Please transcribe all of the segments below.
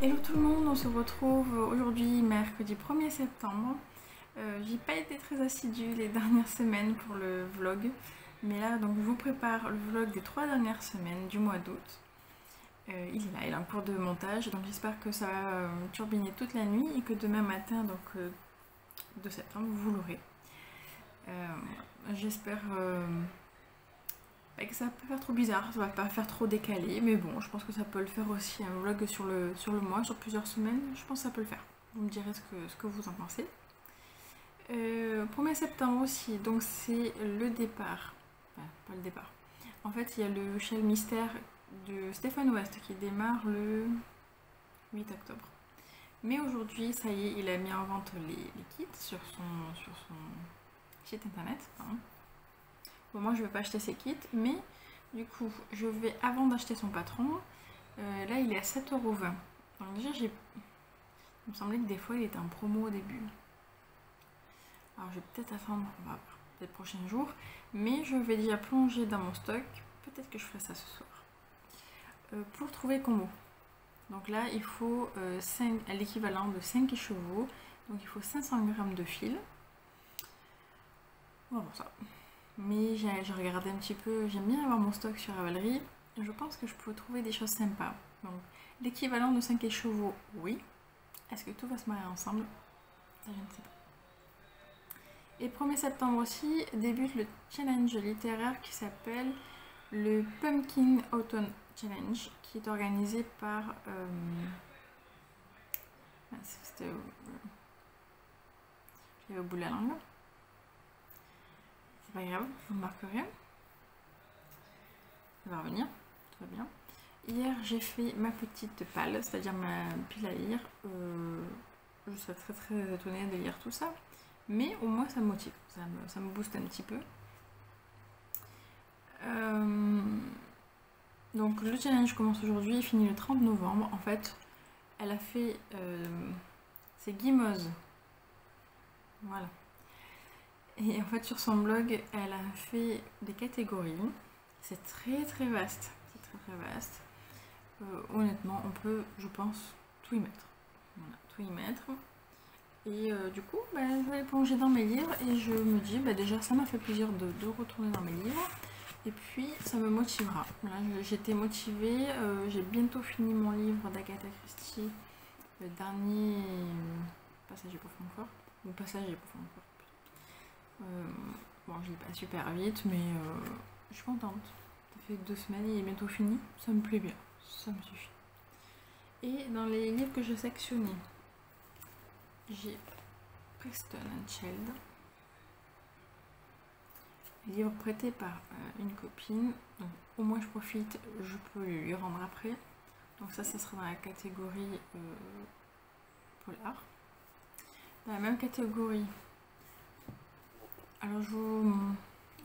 Hello tout le monde, on se retrouve aujourd'hui mercredi 1er septembre. J'ai pas été très assidue les dernières semaines pour le vlog, mais là donc je vous prépare le vlog des 3 dernières semaines du mois d'août. Il est là, il est en cours de montage, donc j'espère que ça va turbiner toute la nuit et que demain matin, donc 2 septembre, vous l'aurez. J'espère que ça va pas faire trop bizarre, ça va pas faire trop décalé, mais bon, je pense que ça peut le faire aussi, un vlog sur le mois, sur plusieurs semaines, je pense que ça peut le faire. Vous me direz ce que vous en pensez. 1er septembre aussi, donc c'est le départ, enfin, pas le départ. En fait, il y a le Shell Mystère de Stéphane Ouest qui démarre le 8 octobre. Mais aujourd'hui, ça y est, il a mis en vente les kits sur son site internet. Pardon. Bon, moi, je ne vais pas acheter ses kits, mais du coup, je vais, avant d'acheter son patron, là, il est à 7,20 €. Donc déjà, il me semblait que des fois, il était en promo au début. Alors, je vais peut-être attendre, peut-être le prochain jour, mais je vais déjà plonger dans mon stock. Peut-être que je ferai ça ce soir. Pour trouver combo. Donc là, il faut l'équivalent de 5 chevaux. Donc il faut 500 g de fil. Voilà ça. Mais j'ai regardé un petit peu, j'aime bien avoir mon stock sur Ravelry. Je pense que je peux trouver des choses sympas. Donc l'équivalent de 5 chevaux, oui. Est-ce que tout va se marier ensemble? Ça, je ne sais pas. Et 1er septembre aussi débute le challenge littéraire qui s'appelle le Pumpkin Autumn Challenge, qui est organisé par c'était j'avais au bout de la langue, c'est pas grave, je ne marque rien, ça va revenir, tout va bien. Hier j'ai fait ma petite palle, c'est-à-dire ma pile à lire. Je serais très étonnée de lire tout ça, mais au moins ça me motive, ça me booste un petit peu. Donc le challenge commence aujourd'hui et finit le 30 novembre. En fait, elle a fait ses guimauves. Voilà. Et en fait, sur son blog, elle a fait des catégories. C'est très vaste. C'est très vaste. Honnêtement, on peut, je pense, tout y mettre. Voilà, tout y mettre. Et du coup, je vais plonger dans mes livres et je me dis, déjà, ça m'a fait plaisir de retourner dans mes livres. Et puis, ça me motivera. Là, j'étais motivée. J'ai bientôt fini mon livre d'Agatha Christie, le dernier passage pour Francfort. Le passage pour Francfort. Bon, je l'ai pas super vite, mais je suis contente. Ça fait 2 semaines, il est bientôt fini. Ça me plaît bien. Ça me suffit. Et dans les livres que je sectionnais, j'ai Preston and Child. Livre prêté par une copine, donc au moins je profite, je peux lui rendre après. Donc ça sera dans la catégorie polar. Dans la même catégorie, alors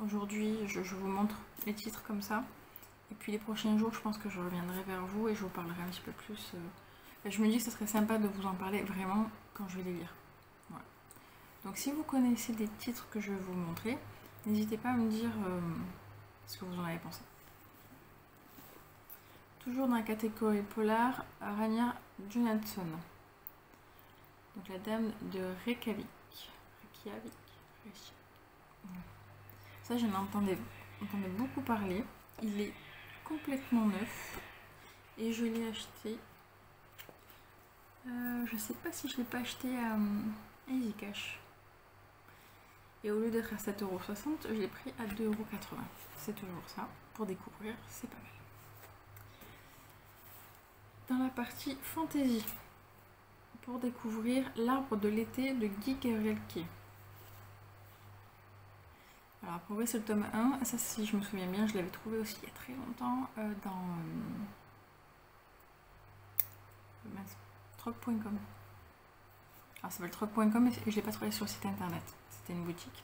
aujourd'hui je vous montre les titres comme ça, et puis les prochains jours je pense que je reviendrai vers vous et je vous parlerai un petit peu plus. Je me dis que ce serait sympa de vous en parler vraiment quand je vais les lire. Voilà. Donc si vous connaissez des titres que je vais vous montrer, n'hésitez pas à me dire ce que vous en avez pensé. Toujours dans la catégorie polar, Rania Johansson. Donc la dame de Reykjavik. Ça, je m'entendais beaucoup parler. Il est complètement neuf. Et je l'ai acheté. Je sais pas si je l'ai pas acheté à Easy Cash. Et au lieu d'être à 7,60 €, je l'ai pris à 2,80 €. C'est toujours ça. Pour découvrir, c'est pas mal. Dans la partie fantasy, pour découvrir L'arbre de l'été de Guy Gabrielke. Alors, après, c'est le tome 1. Ça, si je me souviens bien, je l'avais trouvé aussi il y a très longtemps dans troc.com. Alors, ça s'appelle troc.com et je l'ai pas trouvé sur le site internet. C'était une boutique.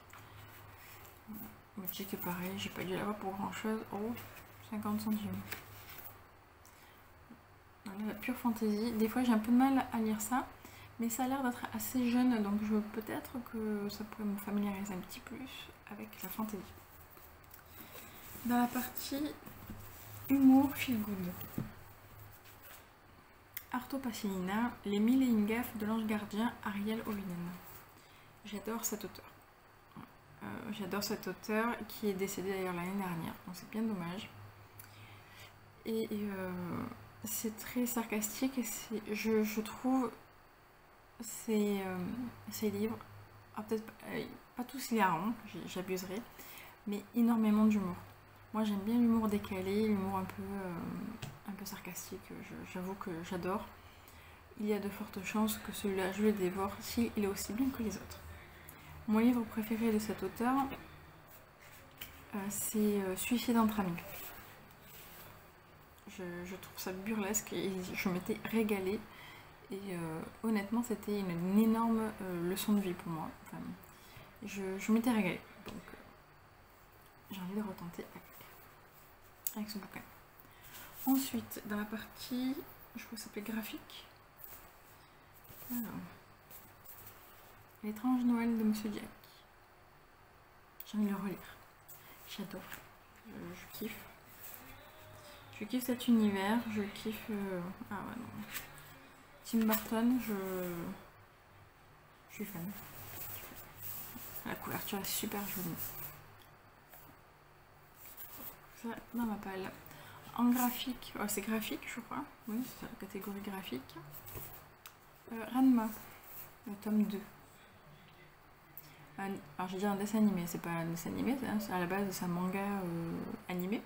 Une boutique pareil, j'ai pas dû l'avoir pour grand chose. Oh, 50 centimes. Voilà, la pure fantasy. Des fois j'ai un peu de mal à lire ça, mais ça a l'air d'être assez jeune, donc peut-être que ça pourrait me familiariser un petit peu plus avec la fantasy. Dans la partie humour feel good, Arto Passilina, Les mille et une gaffes de l'ange gardien, Ariel Ovinen. J'adore cet auteur. J'adore cet auteur qui est décédé d'ailleurs l'année dernière, donc c'est bien dommage. Et c'est très sarcastique et je trouve ces livres, peut-être pas tous hilarants, j'abuserai, mais énormément d'humour. Moi j'aime bien l'humour décalé, l'humour un peu sarcastique, j'avoue que j'adore. Il y a de fortes chances que celui-là je le dévore s'il est aussi bien que les autres. Mon livre préféré de cet auteur, c'est Suicide entre amis. Je trouve ça burlesque et je m'étais régalée. Et honnêtement, c'était une énorme leçon de vie pour moi. Enfin, je m'étais régalée. Donc, j'ai envie de retenter avec ce bouquin. Ensuite, dans la partie, je crois que ça s'appelle graphique. Alors, L'étrange Noël de Monsieur Jack. J'ai envie de le relire. J'adore. Je kiffe. Je kiffe cet univers. Je kiffe... Ah ouais, non. Tim Burton, je suis fan. La couverture est super jolie. Ça, dans ma palle. En graphique, oh, c'est graphique, je crois. Oui, c'est la catégorie graphique. Ranma, le tome 2. Alors j'ai dit un dessin animé, c'est pas un dessin animé, c'est à la base c'est un manga animé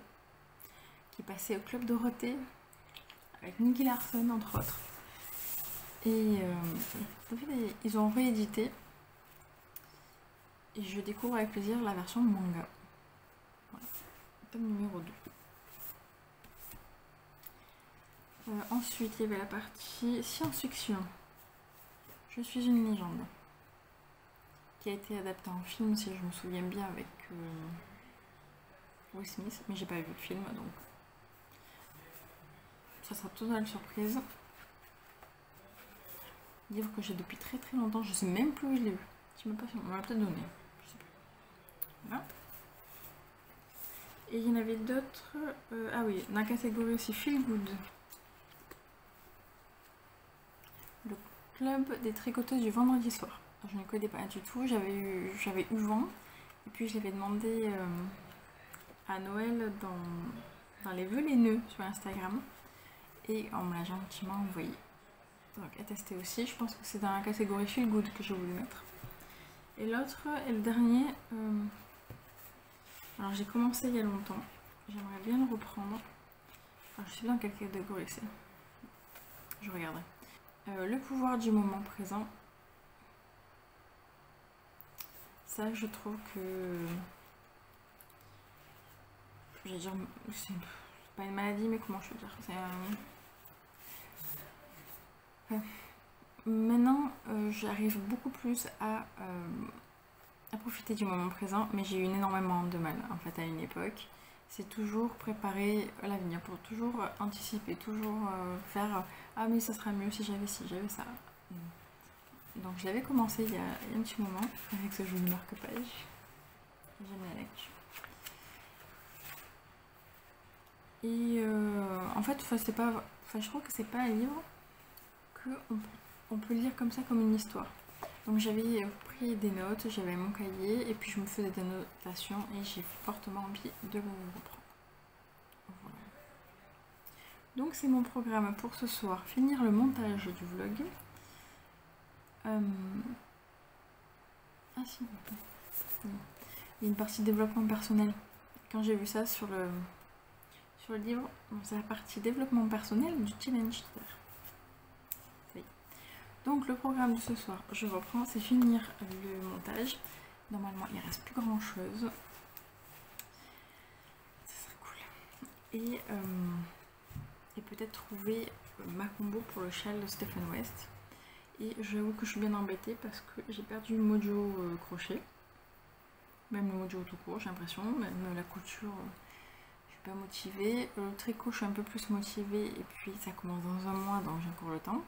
qui passait au Club Dorothée avec Nicky Larson entre autres. Et ils ont réédité et je découvre avec plaisir la version manga. Voilà. Tome numéro 2. Ensuite il y avait la partie science-fiction. Je suis une légende, qui a été adapté en film si je me souviens bien avec Will Smith, mais j'ai pas vu le film donc ça sera totale surprise. Livre que j'ai depuis très très longtemps, je sais même plus où je l'ai vu. Je sais même pas si on m'a peut-être donné, je sais plus. Voilà. Et il y en avait d'autres. Ah oui, dans la catégorie aussi Feel Good. Le club des tricoteuses du vendredi soir. Je ne connais pas du tout, j'avais eu vent et puis je l'avais demandé à Noël dans les vœux les nœuds sur Instagram et on me l'a gentiment envoyé. Donc à tester aussi, je pense que c'est dans la catégorie Feel Good que je voulais mettre. Et l'autre et le dernier, alors j'ai commencé il y a longtemps, j'aimerais bien le reprendre. Alors je sais pas dans quelle catégorie c'est, je regarderai. Le pouvoir du moment présent. Ça, je trouve que... Je vais dire... C'est pas une maladie, mais comment je veux dire, c'est maintenant, j'arrive beaucoup plus à profiter du moment présent, mais j'ai eu énormément de mal, en fait, à une époque. C'est toujours préparer l'avenir, pour toujours anticiper, toujours faire « Ah, mais ça sera mieux si j'avais ci, j'avais ça. » Donc je l'avais commencé il y a un petit moment avec ce joli marque-page. J'aime la lecture. Et en fait, je trouve que c'est pas un livre qu'on peut lire comme ça comme une histoire. Donc j'avais pris des notes, j'avais mon cahier et puis je me faisais des notations et j'ai fortement envie de le reprendre. Voilà. Donc c'est mon programme pour ce soir, finir le montage du vlog. Ah si, il y a une partie développement personnel. Quand j'ai vu ça sur le livre, c'est la partie développement personnel du challenge. Donc le programme de ce soir, je reprends, c'est finir le montage. Normalement il ne reste plus grand chose. Ça serait cool. Et peut-être trouver ma combo pour le châle de Stephen West. Et j'avoue que je suis bien embêtée parce que j'ai perdu le mojo crochet. Même le mojo tout court, j'ai l'impression. Même la couture, je suis pas motivée. Le tricot, je suis un peu plus motivée. Et puis ça commence dans un mois, donc j'ai encore le temps.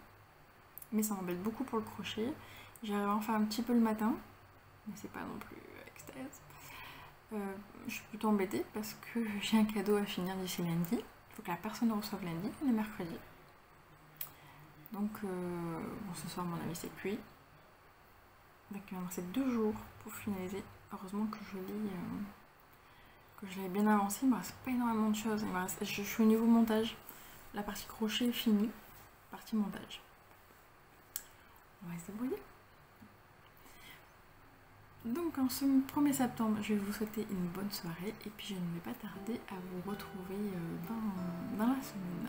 Mais ça m'embête beaucoup pour le crochet. J'arrive à en faire un petit peu le matin. Mais c'est pas non plus extase. Je suis plutôt embêtée parce que j'ai un cadeau à finir d'ici lundi. Il faut que la personne reçoive lundi, on est mercredi. Donc bon, ce soir mon avis c'est cuit. Donc il me reste 2 jours pour finaliser. Heureusement que je l'ai bien avancé, il me reste pas énormément de choses. Je suis au niveau montage. La partie crochet est finie. Partie montage. On va se débrouiller. Donc en ce 1er septembre, je vais vous souhaiter une bonne soirée et puis je ne vais pas tarder à vous retrouver dans la semaine.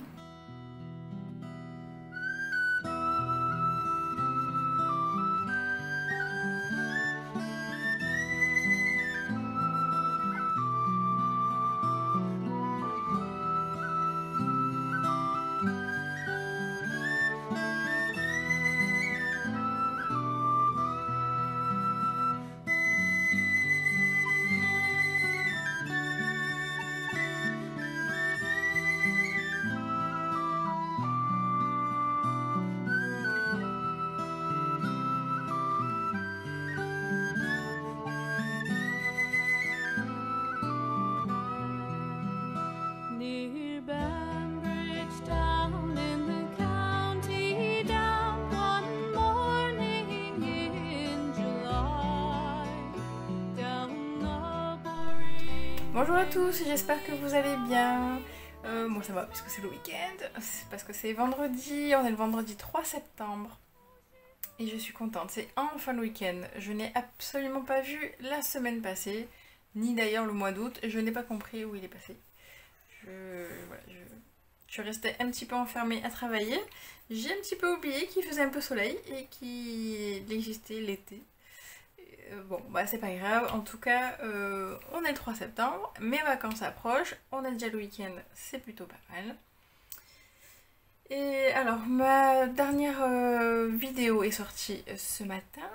Bonjour à tous, j'espère que vous allez bien. Moi ça va puisque c'est le week-end, parce que c'est vendredi, on est le vendredi 3 septembre. Et je suis contente, c'est enfin le week-end. Je n'ai absolument pas vu la semaine passée, ni d'ailleurs le mois d'août, je n'ai pas compris où il est passé. Je suis restée un petit peu enfermée à travailler. J'ai un petit peu oublié qu'il faisait un peu soleil et qu'il existait l'été. Bon, bah c'est pas grave, en tout cas, on est le 3 septembre, mes vacances approchent, on a déjà le week-end, c'est plutôt pas mal. Et alors, ma dernière vidéo est sortie ce matin.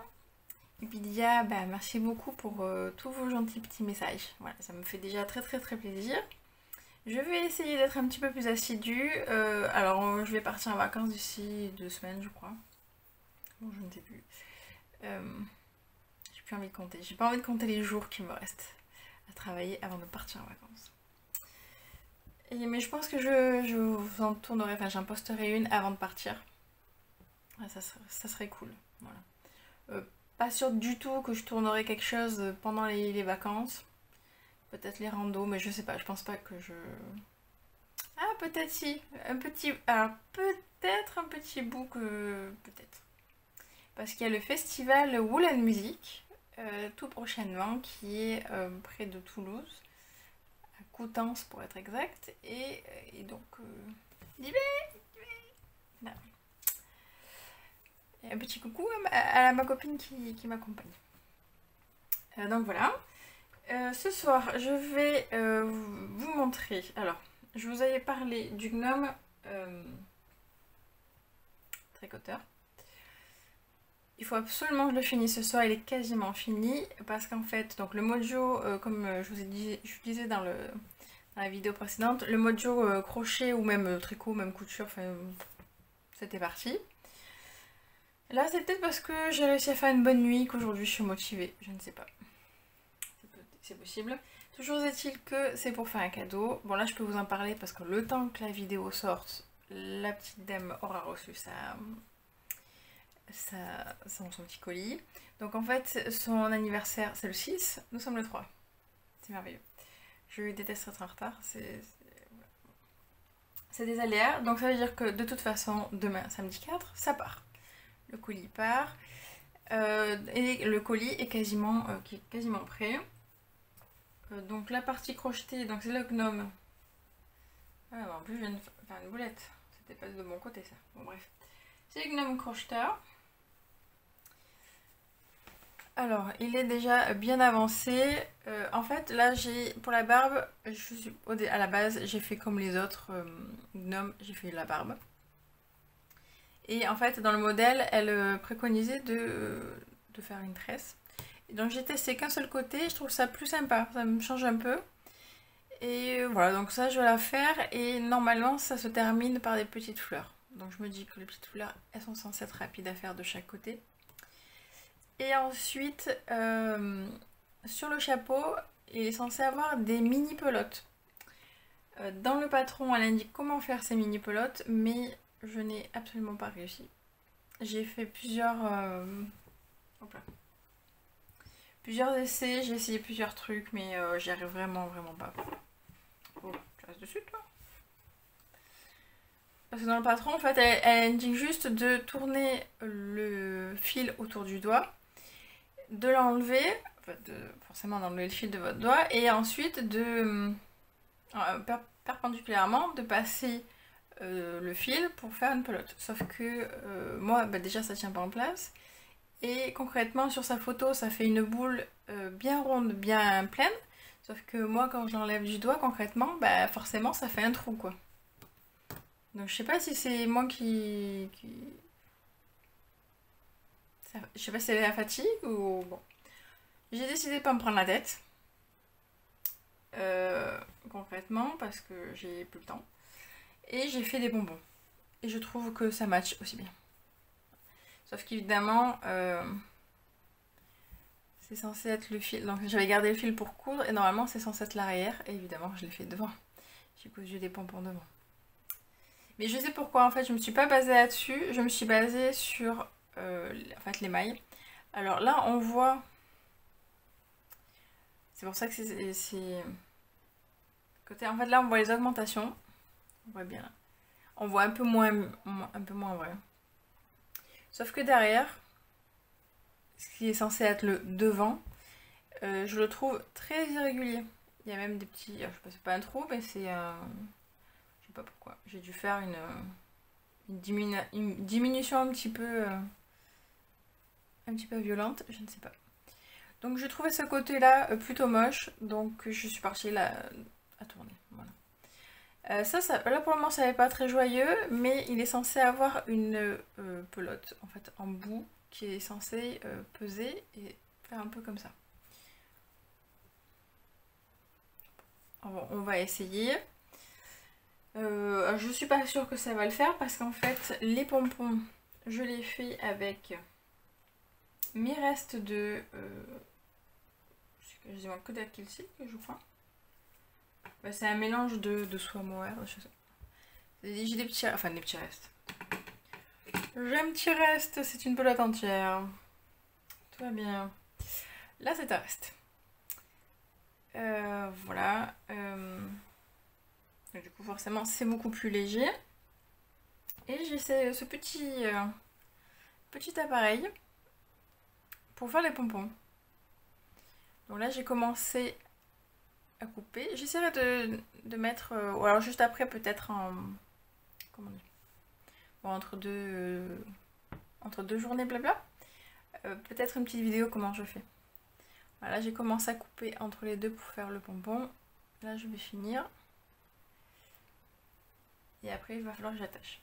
Et puis Lydia, bah, merci beaucoup pour tous vos gentils petits messages. Voilà, ça me fait déjà très plaisir. Je vais essayer d'être un petit peu plus assidue. Alors, je vais partir en vacances d'ici 2 semaines, je crois. Bon, je ne sais plus. J'ai plus envie de compter. J'ai pas envie de compter les jours qui me restent à travailler avant de partir en vacances. Mais je pense que je vous en tournerai, enfin j'en posterai une avant de partir. Ouais, ça serait cool. Voilà. Pas sûre du tout que je tournerai quelque chose pendant les vacances. Peut-être les randos, mais je sais pas, je pense pas que je... Ah, peut-être si. Un petit... Alors, peut-être un petit bout que... Peut-être. Parce qu'il y a le festival Wool & Music, tout prochainement, qui est près de Toulouse. À Coutances pour être exact. Et donc... Là. Et un petit coucou à ma copine qui m'accompagne. Donc voilà. Ce soir, je vais vous montrer. Alors, je vous avais parlé du gnome tricoteur. Il faut absolument que je le finisse ce soir, il est quasiment fini. Parce qu'en fait, donc le mojo, comme je vous disais dans la vidéo précédente, le mojo crochet ou même tricot, même couture, enfin, c'était parti. Là, c'est peut-être parce que j'ai réussi à faire une bonne nuit qu'aujourd'hui je suis motivée, je ne sais pas. C'est possible. Toujours est-il que c'est pour faire un cadeau. Bon là je peux vous en parler parce que le temps que la vidéo sorte, la petite dame aura reçu son petit colis. Donc en fait son anniversaire c'est le 6, nous sommes le 3. C'est merveilleux. Je déteste être en retard, c'est des aléas. Donc ça veut dire que de toute façon demain samedi 4 ça part. Le colis part. Et le colis est quasiment prêt. Donc la partie crochetée, donc c'est le gnome. Ah, bah en plus je viens de faire une boulette. C'était pas de mon côté ça. Bon bref. C'est le gnome crocheteur. Alors il est déjà bien avancé. En fait là j'ai pour la barbe, à la base j'ai fait comme les autres gnomes, j'ai fait la barbe. Et en fait dans le modèle elle préconisait de faire une tresse. Donc j'ai testé qu'un seul côté, je trouve ça plus sympa, ça me change un peu. Et voilà, donc ça je vais la faire et normalement ça se termine par des petites fleurs. Donc je me dis que les petites fleurs, elles sont censées être rapides à faire de chaque côté. Et ensuite, sur le chapeau, il est censé avoir des mini pelotes. Dans le patron, elle indique comment faire ces mini pelotes, mais je n'ai absolument pas réussi. J'ai fait plusieurs essais, j'ai essayé plusieurs trucs, mais j'y arrive vraiment pas. Oh, tu restes dessus toi? Parce que dans le patron, en fait, elle indique juste de tourner le fil autour du doigt, de l'enlever, forcément d'enlever le fil de votre doigt, et ensuite de perpendiculairement de passer le fil pour faire une pelote. Sauf que moi, déjà, ça tient pas en place. Et concrètement, sur sa photo, ça fait une boule bien ronde, bien pleine. Sauf que moi, quand je l'enlève du doigt, concrètement, forcément, ça fait un trou, quoi. Donc, je sais pas si c'est moi je sais pas si c'est la fatigue ou... Bon. J'ai décidé de pas me prendre la tête. Concrètement, parce que j'ai plus le temps. Et j'ai fait des bonbons. Et je trouve que ça match aussi bien. Sauf qu'évidemment, c'est censé être le fil. Donc j'avais gardé le fil pour coudre et normalement c'est censé être l'arrière. Et évidemment, je l'ai fait devant. J'ai cousu des pompons devant. Mais je sais pourquoi en fait, je me suis pas basée là-dessus. Je me suis basée sur en fait, les mailles. Alors là, on voit. C'est pour ça que c'est. Côté. En fait, là, on voit les augmentations. On voit bien là. On voit un peu moins vrai. Sauf que derrière, ce qui est censé être le devant, je le trouve très irrégulier. Il y a même des petits... Je sais pas, c'est pas un trou, mais c'est... je sais pas pourquoi. J'ai dû faire une diminution un petit peu violente, je ne sais pas. Donc je trouvais ce côté-là plutôt moche, donc je suis partie là à tourner. Voilà. Là pour le moment ça n'est pas très joyeux, mais il est censé avoir une pelote en fait en bout qui est censée peser et faire un peu comme ça. On va essayer. Je suis pas sûre que ça va le faire parce qu'en fait les pompons je les fais avec mes restes de quasiment que d'acrylique je crois. C'est un mélange de soie mohair, j'ai des petits restes. J'ai un petit reste, c'est une pelote entière. Tout va bien. Là c'est un reste. Voilà. Du coup forcément c'est beaucoup plus léger. Et j'ai ce petit appareil pour faire les pompons. Donc là j'ai commencé à couper. J'essaierai de mettre, ou alors juste après peut-être en... Comment dire, bon, entre deux journées blabla. Peut-être une petite vidéo comment je fais. Voilà, j'ai commencé à couper entre les deux pour faire le pompon. Là je vais finir. Et après il va falloir que j'attache.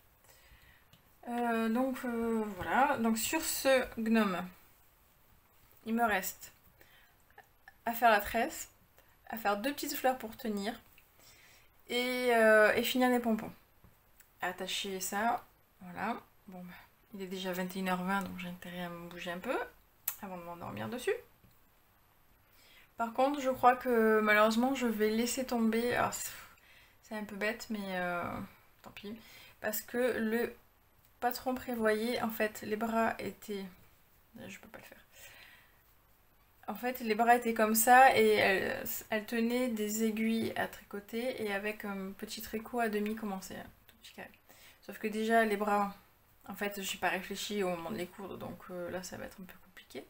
Voilà, donc sur ce gnome, il me reste à faire la tresse, à faire 2 petites fleurs pour tenir et finir les pompons. Attacher ça, voilà. Bon, il est déjà 21h20 donc j'ai intérêt à me bouger un peu avant de m'endormir dessus. Par contre, je crois que malheureusement je vais laisser tomber. Alors, c'est un peu bête, mais tant pis. Parce que le patron prévoyait, en fait, les bras étaient... Je peux pas le faire. En fait, les bras étaient comme ça et elle tenait des aiguilles à tricoter et avec un petit tricot à demi commencé, un tout petit carré. Sauf que déjà, les bras, en fait, j'ai pas réfléchi au moment de les coudre, donc là, ça va être un peu compliqué.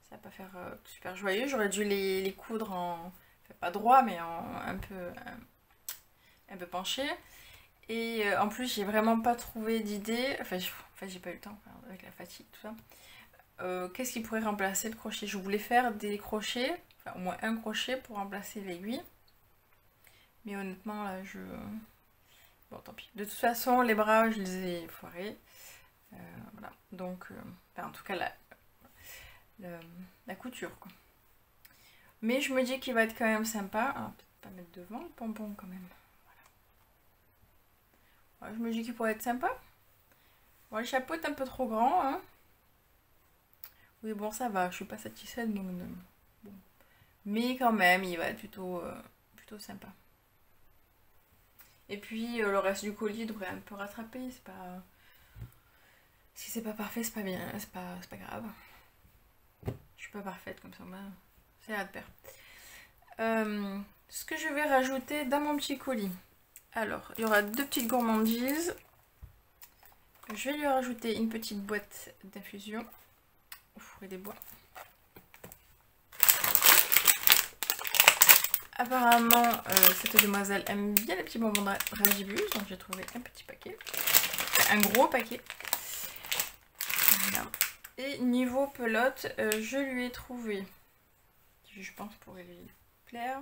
Ça va pas faire super joyeux. J'aurais dû les coudre en... Enfin, pas droit, mais un peu penché. Et en plus, j'ai vraiment pas trouvé d'idée. Enfin, j'ai pas eu le temps, avec la fatigue, tout ça. Qu'est-ce qui pourrait remplacer le crochet? Je voulais faire des crochets, enfin au moins un crochet pour remplacer l'aiguille. Mais honnêtement, là, bon, tant pis. De toute façon, les bras, je les ai foirés. Voilà. Donc, enfin, en tout cas, la couture, quoi. Mais je me dis qu'il va être quand même sympa. Alors, peut-être pas mettre devant le pompon, quand même. Voilà. Je me dis qu'il pourrait être sympa. Bon, le chapeau est un peu trop grand, hein. Oui, bon, ça va, je suis pas satisfaite, donc bon. Mais quand même, il va être plutôt sympa. Et puis le reste du colis devrait un peu rattraper, c'est pas... Si c'est pas parfait, c'est pas bien, c'est pas grave. Je suis pas parfaite comme ça, c'est à de pair. Ce que je vais rajouter dans mon petit colis. Alors, il y aura 2 petites gourmandises. Je vais lui rajouter une petite boîte d'infusion au four et des bois. Apparemment, cette demoiselle aime bien les petits bonbons Ragibus, donc j'ai trouvé un petit paquet. Enfin, un gros paquet. Voilà. Et niveau pelote, je lui ai trouvé, je pense pourrait lui plaire,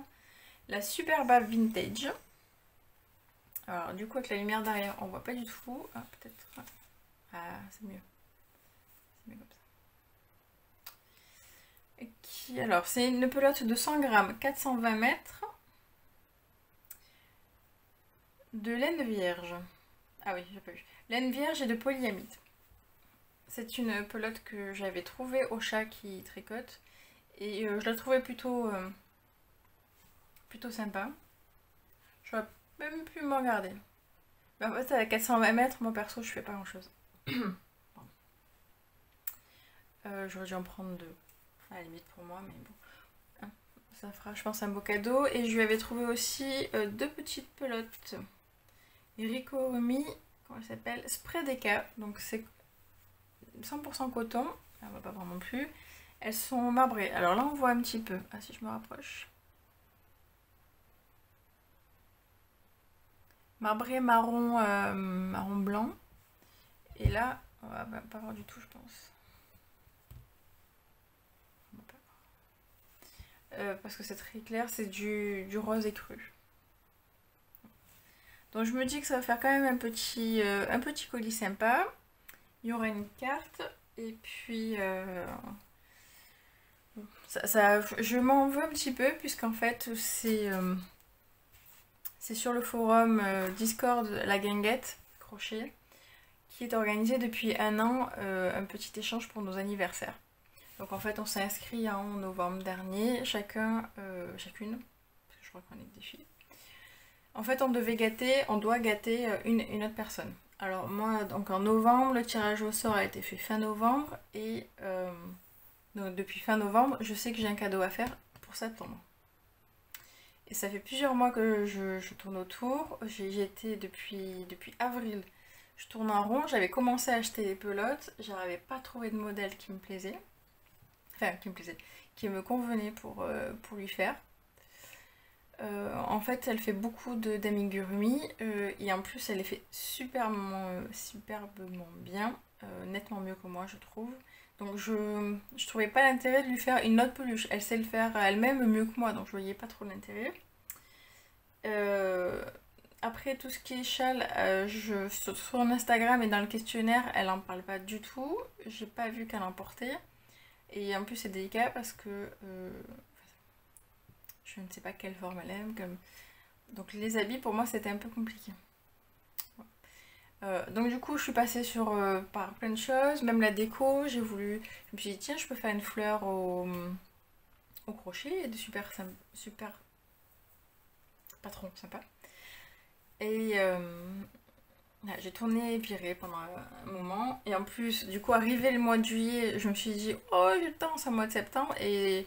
la Superba Vintage. Alors du coup avec la lumière derrière on voit pas du tout. Ah peut-être. Ah c'est mieux. C'est mieux comme ça. Qui, alors c'est une pelote de 100 grammes, 420 mètres. De laine vierge. Ah oui, j'ai pas vu. Laine vierge et de polyamide. C'est une pelote que j'avais trouvée au chat qui tricote. Et je la trouvais plutôt sympa. J'aurais même pu m'en garder. Mais en fait, à 420 mètres, moi perso, je fais pas grand chose. J'aurais dû en prendre 2. À la limite pour moi, mais bon. Ça fera, je pense, un beau cadeau. Et je lui avais trouvé aussi 2 petites pelotes. Rikomi, comment elle s'appelle? Spray Deka. Donc c'est 100% coton. On va pas voir non plus. Elles sont marbrées. Alors là, on voit un petit peu. Ah, si je me rapproche. Marbré marron, marron blanc. Et là, on va pas voir du tout, je pense. Parce que c'est très clair, c'est du rose écru. Donc je me dis que ça va faire quand même un petit colis sympa. Il y aura une carte. Et puis... je m'en veux un petit peu, puisqu'en fait, c'est sur le forum Discord La Guinguette Crochet, qui est organisé depuis 1 an, un petit échange pour nos anniversaires. Donc en fait, on s'est inscrit en novembre dernier, chacune, parce que je crois qu'on est des filles. En fait, on doit gâter une autre personne. Alors moi, donc en novembre, le tirage au sort a été fait fin novembre, et donc depuis fin novembre, je sais que j'ai un cadeau à faire pour septembre. Et ça fait plusieurs mois que je tourne autour. J'ai été depuis avril. Je tourne en rond. J'avais commencé à acheter des pelotes. J'arrivais pas à trouver de modèle qui me plaisait. Enfin, qui me convenait pour lui faire. En fait, elle fait beaucoup d'amigurumi. Et en plus, elle les fait superbement bien. Nettement mieux que moi, je trouve. Donc je trouvais pas l'intérêt de lui faire une autre peluche. Elle sait le faire elle-même mieux que moi, donc je voyais pas trop l'intérêt. Après tout ce qui est châle, sur Instagram et dans le questionnaire, elle en parle pas du tout. J'ai pas vu qu'elle en portait. Et en plus c'est délicat parce que je ne sais pas quelle forme elle aime. Donc les habits pour moi c'était un peu compliqué. Donc du coup je suis passée par plein de choses, même la déco, je me suis dit tiens je peux faire une fleur au crochet, de super patron sympa. Et j'ai tourné et viré pendant un moment, et en plus du coup arrivé le mois de juillet, je me suis dit oh j'ai le temps, c'est le mois de septembre, et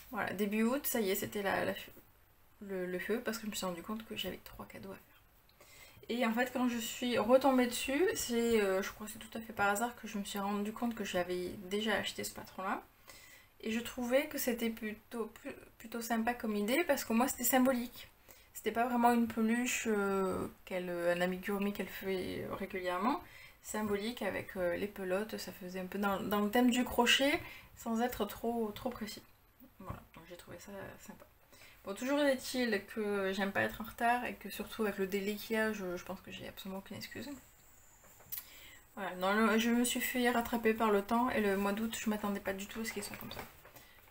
voilà, début août, ça y est, c'était le feu, parce que je me suis rendu compte que j'avais 3 cadeaux à faire. Et en fait, quand je suis retombée dessus, je crois que c'est tout à fait par hasard que je me suis rendu compte que j'avais déjà acheté ce patron-là. Et je trouvais que c'était plutôt sympa comme idée, parce que moi, c'était symbolique. C'était pas vraiment une peluche, un amigurumi qu'elle fait régulièrement. Symbolique avec les pelotes, ça faisait un peu dans le thème du crochet, sans être trop précis. Voilà, donc j'ai trouvé ça sympa. Bon, toujours est-il que j'aime pas être en retard et que surtout avec le délai qu'il y a, je pense que j'ai absolument aucune excuse. Voilà, je me suis fait rattraper par le temps et le mois d'août, je m'attendais pas du tout à ce qu'ils soient comme ça.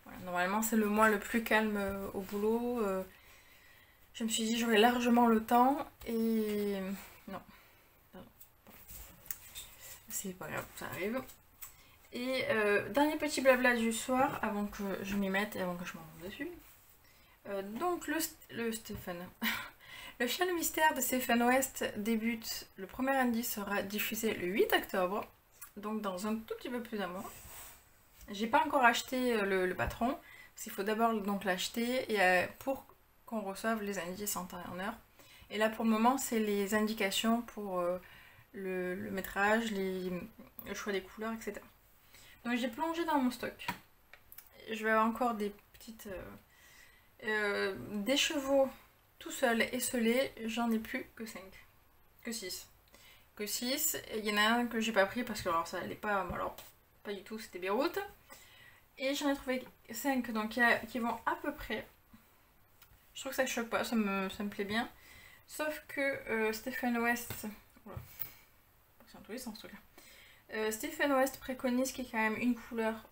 Voilà, normalement, c'est le mois le plus calme au boulot. Je me suis dit j'aurais largement le temps et non. C'est pas grave, ça arrive. Et dernier petit blabla du soir avant que je m'y mette et avant que je m'en rende dessus. Donc le Stéphane. Le chien mystère de Stephen West débute, le premier indice sera diffusé le 8 octobre, donc dans un tout petit peu plus d'un mois. J'ai pas encore acheté le patron, parce qu'il faut d'abord donc l'acheter et pour qu'on reçoive les indices en temps et en heure. Et là pour le moment c'est les indications pour le métrage, le choix des couleurs, etc. Donc j'ai plongé dans mon stock. Je vais avoir encore des petites... des chevaux tout seuls et esselés, j'en ai plus que 5. Que 6. Que 6. Il y en a un que j'ai pas pris parce que alors, ça allait pas... Alors, pas du tout, c'était Beyrouth. Et j'en ai trouvé 5 donc qui vont à peu près. Je trouve que ça choque pas, ça me plaît bien. Sauf que Stephen West... Voilà. C'est dans tous les sens ce truc-là. Stephen West préconise qu'il y ait quand même une couleur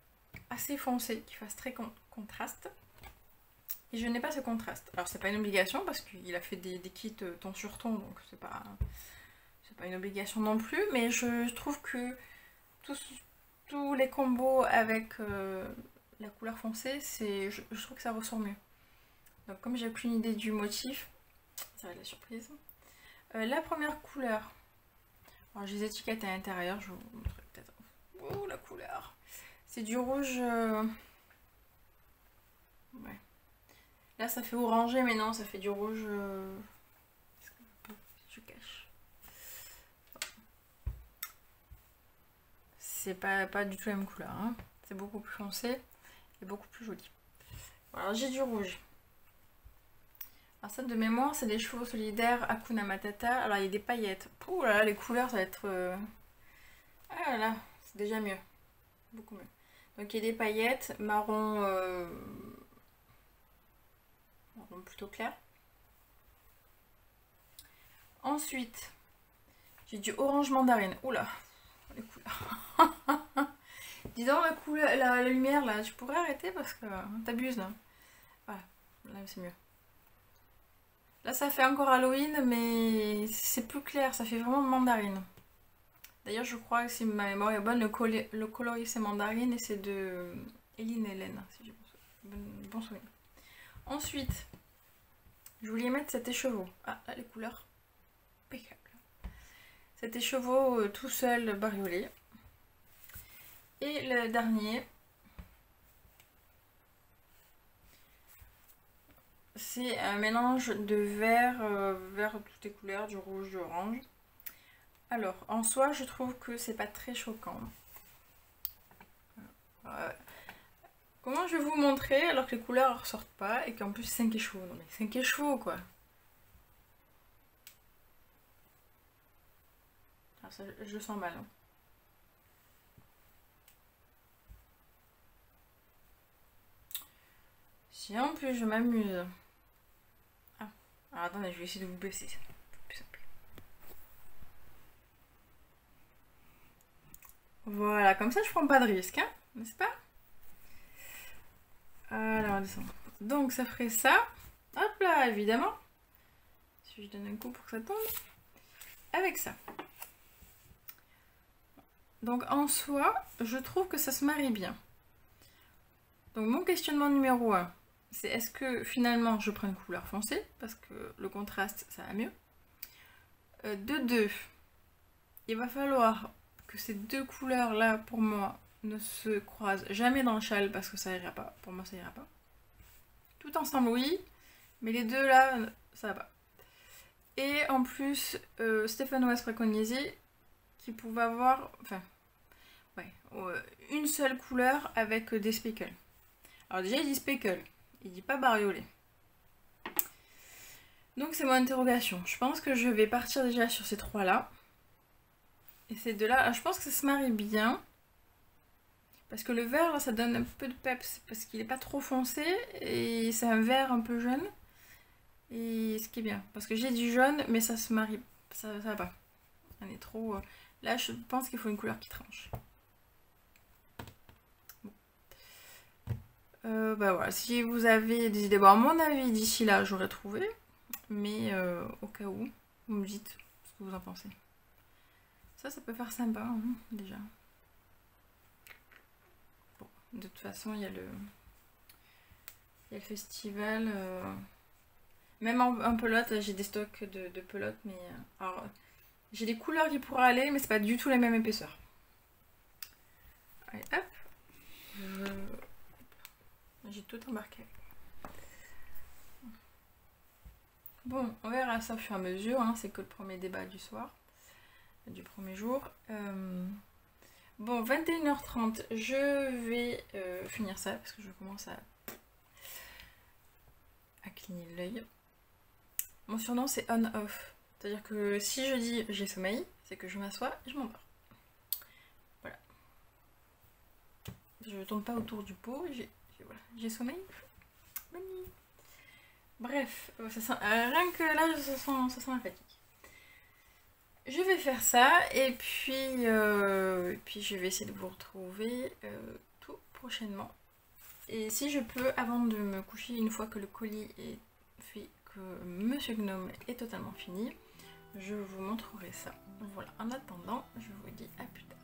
assez foncée, qui fasse très contraste. Et je n'ai pas ce contraste. Alors c'est pas une obligation parce qu'il a fait des kits ton sur ton, donc c'est pas une obligation non plus, mais je trouve que tous les combos avec la couleur foncée, je trouve que ça ressort mieux. Donc comme j'ai aucune idée du motif, ça va être la surprise. La première couleur, alors j'ai les étiquettes à l'intérieur, je vous montrerai peut-être. Oh la couleur, c'est du rouge. Ouais. Là ça fait orangé, mais non, ça fait du rouge. Je cache. C'est pas du tout la même couleur, hein. C'est beaucoup plus foncé et beaucoup plus joli. Alors j'ai du rouge. Alors ça de mémoire, c'est des chevaux solidaires Hakuna Matata. Alors il y a des paillettes. Ouh là là, les couleurs ça va être... Ah là là, c'est déjà mieux. Beaucoup mieux. Donc il y a des paillettes marron... marron plutôt clair. Ensuite, j'ai du orange mandarine. Oula, les couleurs. Dis donc la couleur, la lumière là, tu pourrais arrêter parce que t'abuses là. Voilà, là c'est mieux. Là ça fait encore Halloween mais c'est plus clair, ça fait vraiment mandarine. D'ailleurs je crois que si ma mémoire est bonne, le coloris c'est mandarine et c'est de Eline Hélène, si j'ai bon souvenir. Ensuite, je voulais mettre cet écheveau. Ah là les couleurs, impeccable. Cet écheveau tout seul bariolé. Et le dernier, c'est un mélange de vert, vert de toutes les couleurs, du rouge, du orange. Alors, en soi, je trouve que c'est pas très choquant. Comment je vais vous montrer alors que les couleurs ne ressortent pas et qu'en plus 5 échevaux. Non mais 5 échevaux quoi. Ah, ça, je le sens mal. Hein. Si en plus je m'amuse. Ah, alors attendez, je vais essayer de vous baisser. Plus simple. Voilà, comme ça je prends pas de risque, hein, n'est-ce pas? Alors on descend. Donc ça ferait ça. Hop là, évidemment. Si je donne un coup pour que ça tombe. Avec ça. Donc en soi, je trouve que ça se marie bien. Donc mon questionnement numéro 1, c'est est-ce que finalement je prends une couleur foncée, parce que le contraste ça va mieux. De 2, il va falloir que ces deux couleurs là pour moi ne se croisent jamais dans le châle parce que ça ira pas, pour moi ça ira pas. Tout ensemble oui, mais les deux là ça va pas. Et en plus, Stephen West préconisait qu'il pouvait avoir, enfin, ouais, une seule couleur avec des speckles. Alors déjà il dit speckle, il dit pas bariolé. Donc c'est mon interrogation. Je pense que je vais partir déjà sur ces trois là. Et ces deux là, je pense que ça se marie bien. Parce que le vert là ça donne un peu de peps parce qu'il est pas trop foncé et c'est un vert un peu jaune. Et ce qui est bien. Parce que j'ai du jaune mais ça se marie, ça va pas. On est trop... Là je pense qu'il faut une couleur qui tranche. Bah voilà, si vous avez des idées, bon à mon avis d'ici là j'aurais trouvé, mais au cas où, vous me dites ce que vous en pensez. Ça peut faire sympa hein, déjà. Bon, de toute façon il y a le festival Même en pelote, j'ai des stocks de pelote, mais alors j'ai des couleurs qui pourraient aller, mais c'est pas du tout la même épaisseur. Allez, hop. J'ai tout embarqué. Bon, on verra ça au fur et à mesure, hein, c'est que le premier débat du soir, du premier jour. Bon, 21h30, je vais finir ça parce que je commence à cligner l'œil. Mon surnom c'est on-off, c'est-à-dire que si je dis j'ai sommeil, c'est que je m'assois et je m'endors. Voilà. Je ne tourne pas autour du pot, j'ai sommeil. Bonne nuit. Bref, ça sent, rien que là, ça sent la fatigue. Je vais faire ça et puis je vais essayer de vous retrouver tout prochainement. Et si je peux, avant de me coucher, une fois que le colis est fait, que Monsieur Gnome est totalement fini, je vous montrerai ça. Voilà, en attendant, je vous dis à plus tard.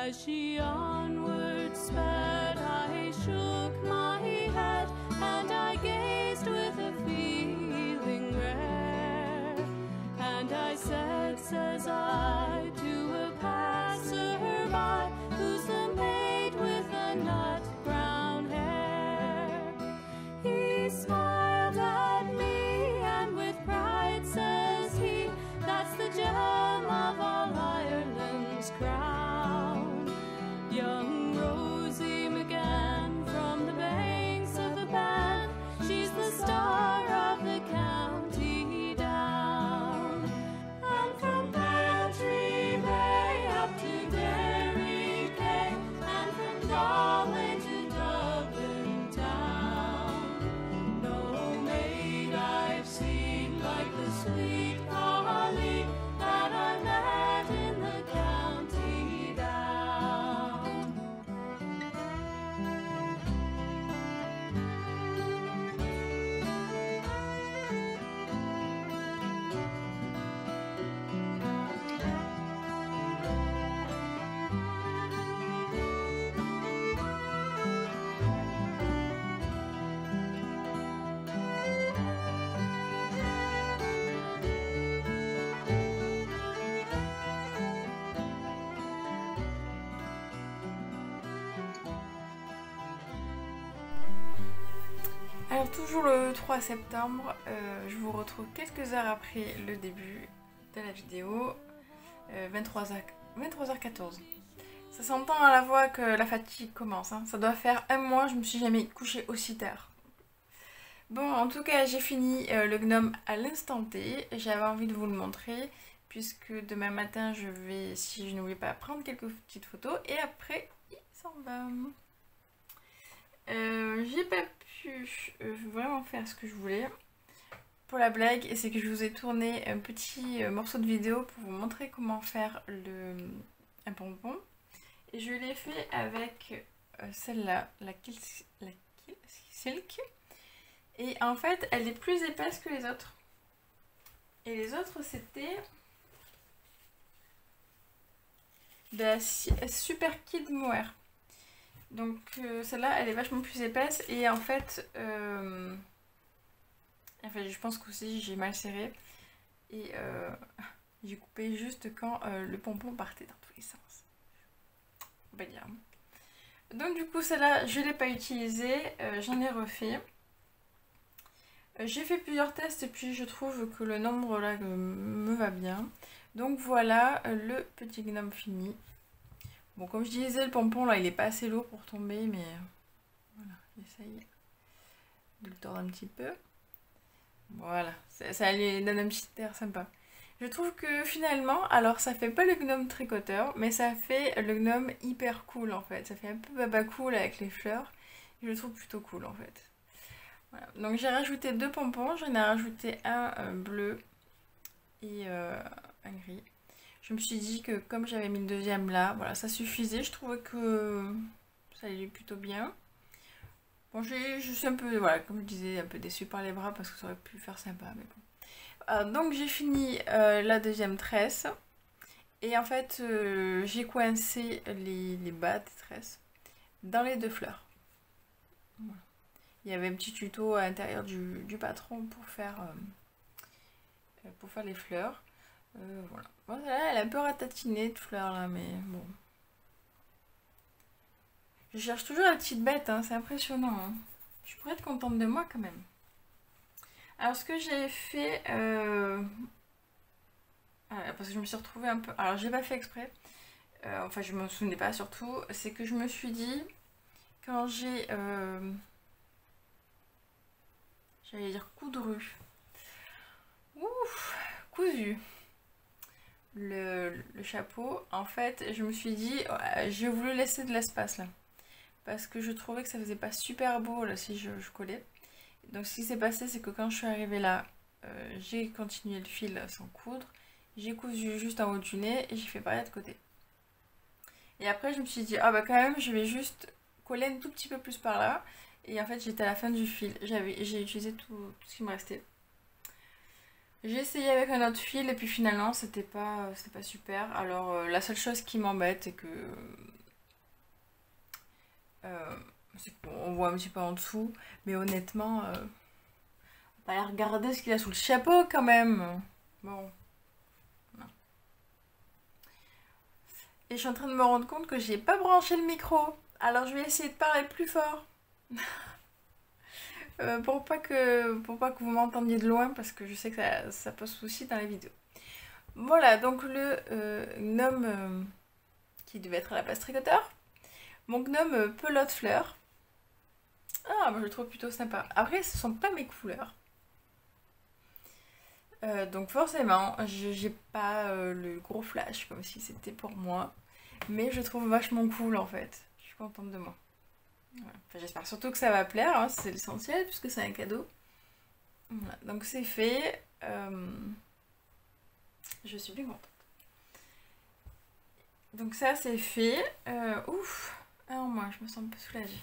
As she onward sped, I shook my head, and I gazed with a feeling rare. And I said, says I, to a passer-by, who's the maid with the nut-brown hair? He smiled at me, and with pride says he, that's the gem of all Ireland's crown. Young Rosie McGann from the banks of the Bann, she's the star of the county down. And from Bantry Bay up to Derry Quay, and from Galway to Dublin town, no maid I've seen like the sweet Colleen that I met in the county down. Alors toujours le 3 septembre, je vous retrouve quelques heures après le début de la vidéo, 23h14. Ça s'entend à la voix que la fatigue commence, hein. Ça doit faire un mois, je me suis jamais couchée aussi tard. Bon, en tout cas, j'ai fini le gnome à l'instant T. J'avais envie de vous le montrer, puisque demain matin, je vais, si je n'oublie pas, prendre quelques petites photos, et après, il s'en va. J'ai pas pu vraiment faire ce que je voulais. pour la blague, c'est que je vous ai tourné un petit morceau de vidéo pour vous montrer comment faire un pompon. Et je l'ai fait avec celle-là, la Silk. Et en fait, elle est plus épaisse que les autres. Et les autres, c'était de la Super Kid Mohair. Donc celle-là, elle est vachement plus épaisse. Et en fait, je pense qu'aussi j'ai mal serré. Et j'ai coupé juste quand le pompon partait dans tous les sens. On va dire. Donc du coup, celle-là, je ne l'ai pas utilisée. J'en ai refait. J'ai fait plusieurs tests et puis je trouve que le nombre là me va bien. Donc voilà le petit gnome fini. Bon, comme je disais, le pompon là il est pas assez lourd pour tomber, mais voilà, j'essaye de le tordre un petit peu. Voilà, ça lui donne un petit air sympa. Je trouve que finalement, alors ça fait pas le gnome tricoteur, mais ça fait le gnome hyper cool en fait. Ça fait un peu baba cool avec les fleurs. Je le trouve plutôt cool en fait. Voilà. Donc j'ai rajouté 2 pompons, j'en ai rajouté un bleu et un gris. Je me suis dit que comme j'avais mis le deuxième là, voilà, ça suffisait. Je trouvais que ça allait plutôt bien. Bon, je suis un peu, voilà, comme je disais, un peu déçue par les bras parce que ça aurait pu faire sympa, mais bon. Donc j'ai fini la deuxième tresse. Et en fait, j'ai coincé les bas des tresses dans les 2 fleurs. Voilà. Il y avait un petit tuto à l'intérieur du patron pour faire les fleurs. Voilà. Bon, là, elle est un peu ratatinée de fleurs là, mais bon. Je cherche toujours la petite bête, hein, c'est impressionnant. Hein. Je pourrais être contente de moi quand même. Alors ce que j'ai fait, parce que je me suis retrouvée un peu... Alors j'ai pas fait exprès, enfin je me souvenais pas surtout, c'est que je me suis dit, quand j'ai... j'allais dire coudru. Ouf, cousu. Le chapeau, en fait, je me suis dit, j'ai voulu laisser de l'espace là. Parce que je trouvais que ça faisait pas super beau là si je collais. Donc ce qui s'est passé, c'est que quand je suis arrivée là, j'ai continué le fil sans coudre. J'ai cousu juste en haut du nez et j'ai fait pareil de côté. Et après, je me suis dit, ah bah quand même, je vais juste coller un tout petit peu plus par là. Et en fait, j'étais à la fin du fil. J'ai utilisé tout ce qui me restait. J'ai essayé avec un autre fil et puis finalement c'était pas super. Alors la seule chose qui m'embête c'est qu'on voit un petit peu en dessous. Mais honnêtement, on va pas aller regarder ce qu'il y a sous le chapeau quand même. Bon. Non. Et je suis en train de me rendre compte que j'ai pas branché le micro. Alors je vais essayer de parler plus fort. Pour pas que vous m'entendiez de loin parce que je sais que ça pose souci dans les vidéos. Voilà, donc le gnome qui devait être à la place tricoteur. Mon gnome pelote fleur. Ah, moi je le trouve plutôt sympa. Après, ce sont pas mes couleurs. Donc forcément, j'ai pas le gros flash comme si c'était pour moi. Mais je trouve vachement cool en fait. Je suis contente de moi. Voilà. Enfin, j'espère surtout que ça va plaire, hein, c'est l'essentiel puisque c'est un cadeau. Voilà. Donc c'est fait. Je suis bien contente. Donc ça c'est fait. Ouf. Alors moi je me sens un peu soulagée.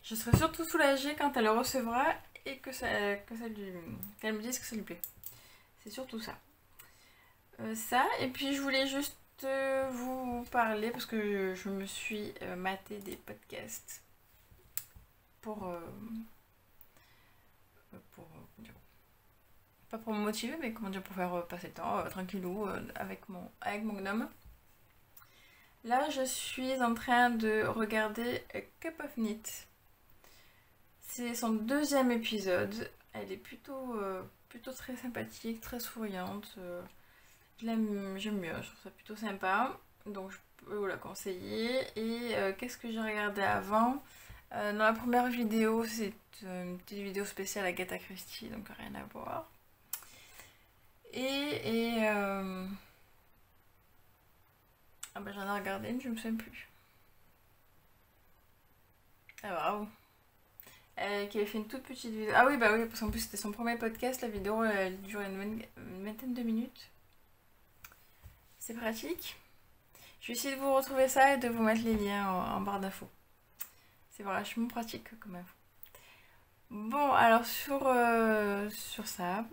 Je serai surtout soulagée quand elle le recevra et qu'elle me dise que ça lui plaît. C'est surtout ça. Ça, et puis je voulais juste vous parler parce que je me suis maté des podcasts pas pour me motiver, mais comment dire, pour faire passer le temps tranquillou avec mon gnome. Là, je suis en train de regarder Cup of Knit. C'est son 2e épisode. Elle est plutôt très sympathique, très souriante. J'aime bien, je trouve ça plutôt sympa. Donc je peux vous la conseiller. Et qu'est-ce que j'ai regardé avant? Dans la première vidéo, c'est une petite vidéo spéciale Agatha Christie, donc rien à voir. Ah bah j'en ai regardé une, je me souviens plus. Ah bravo. qui avait fait une toute petite vidéo. Ah oui, bah oui, parce qu'en plus c'était son premier podcast, la vidéo elle durait une vingtaine de minutes. C'est pratique. Je vais essayer de vous retrouver ça et de vous mettre les liens en barre d'infos. C'est vachement pratique comme info. Bon, alors sur ça,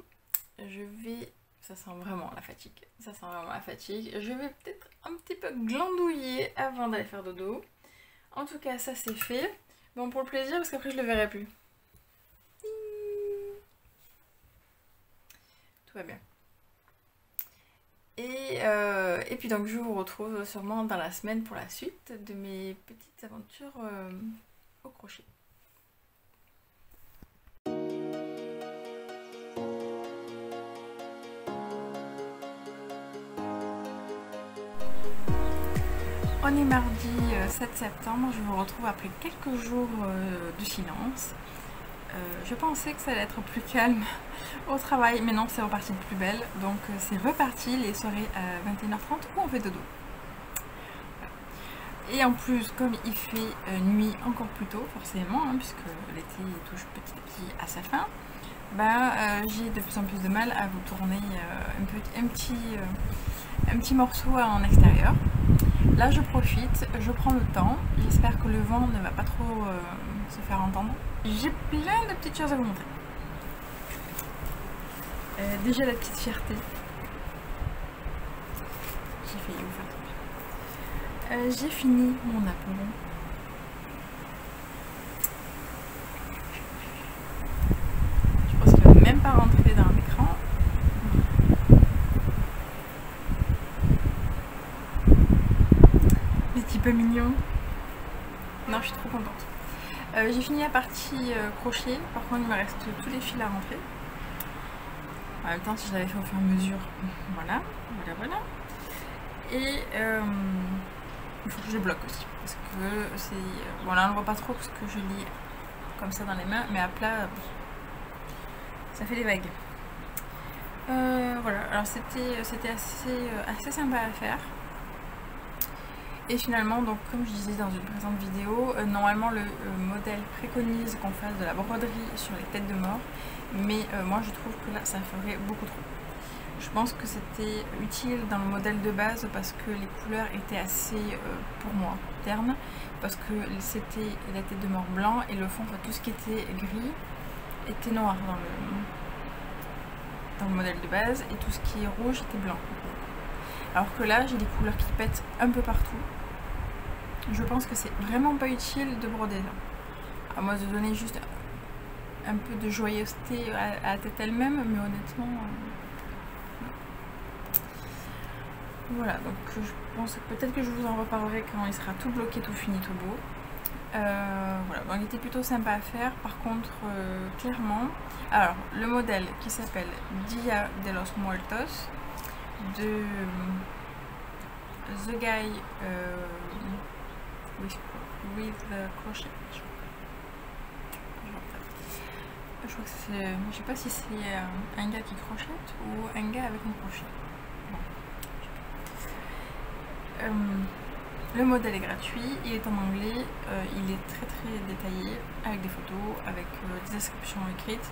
je vais... Ça sent vraiment la fatigue. Ça sent vraiment la fatigue. Je vais peut-être un petit peu glandouiller avant d'aller faire dodo. En tout cas, ça c'est fait. Bon, pour le plaisir, parce qu'après je le verrai plus. Tout va bien. Et puis donc je vous retrouve sûrement dans la semaine pour la suite de mes petites aventures au crochet. On est mardi 7 septembre, je vous retrouve après quelques jours de silence. Je pensais que ça allait être plus calme au travail, mais non, c'est reparti de plus belle. Donc c'est reparti les soirées à 21h30 où on fait dodo. Et en plus, comme il fait nuit encore plus tôt, forcément, hein, puisque l'été touche petit à petit à sa fin, j'ai de plus en plus de mal à vous tourner un petit morceau en extérieur. Là je profite, je prends le temps, j'espère que le vent ne va pas trop se faire entendre. J'ai plein de petites choses à vous montrer. Déjà la petite fierté. J'ai failli vous faire tomber. J'ai fini mon Apollon. Je pense qu'il ne va même pas rentrer dans l'écran. Petit peu mignon. Non, je suis trop contente. J'ai fini la partie crochet. Par contre, il me reste tous les fils à rentrer. En même temps, si je l'avais fait au fur et à mesure. Voilà. Et il faut que je bloque aussi. Parce que c'est... Bon, là, on ne voit pas trop parce que je lis comme ça dans les mains. Mais à plat, ça fait des vagues. Voilà. Alors, c'était assez sympa à faire. Et finalement, donc comme je disais dans une présente vidéo, normalement le modèle préconise qu'on fasse de la broderie sur les têtes de mort, mais moi je trouve que là ça ferait beaucoup trop. Je pense que c'était utile dans le modèle de base parce que les couleurs étaient assez, pour moi, ternes, parce que c'était la tête de mort blanc et le fond, enfin, tout ce qui était gris était noir dans le modèle de base et tout ce qui est rouge était blanc. Alors que là j'ai des couleurs qui pètent un peu partout. Je pense que c'est vraiment pas utile de broder là. À moins de donner juste un peu de joyeuseté à la tête elle-même, mais honnêtement... Voilà, donc je pense que peut-être que je vous en reparlerai quand il sera tout bloqué, tout fini, tout beau. Voilà, donc il était plutôt sympa à faire. Par contre, clairement... Alors, le modèle qui s'appelle Dia de los Muertos de The Guy with the Crochet. Je crois que c'est... Je sais pas si c'est un gars qui crochette ou un gars avec un crochet. Bon. Le modèle est gratuit, il est en anglais, il est très très détaillé, avec des photos, avec des descriptions écrites.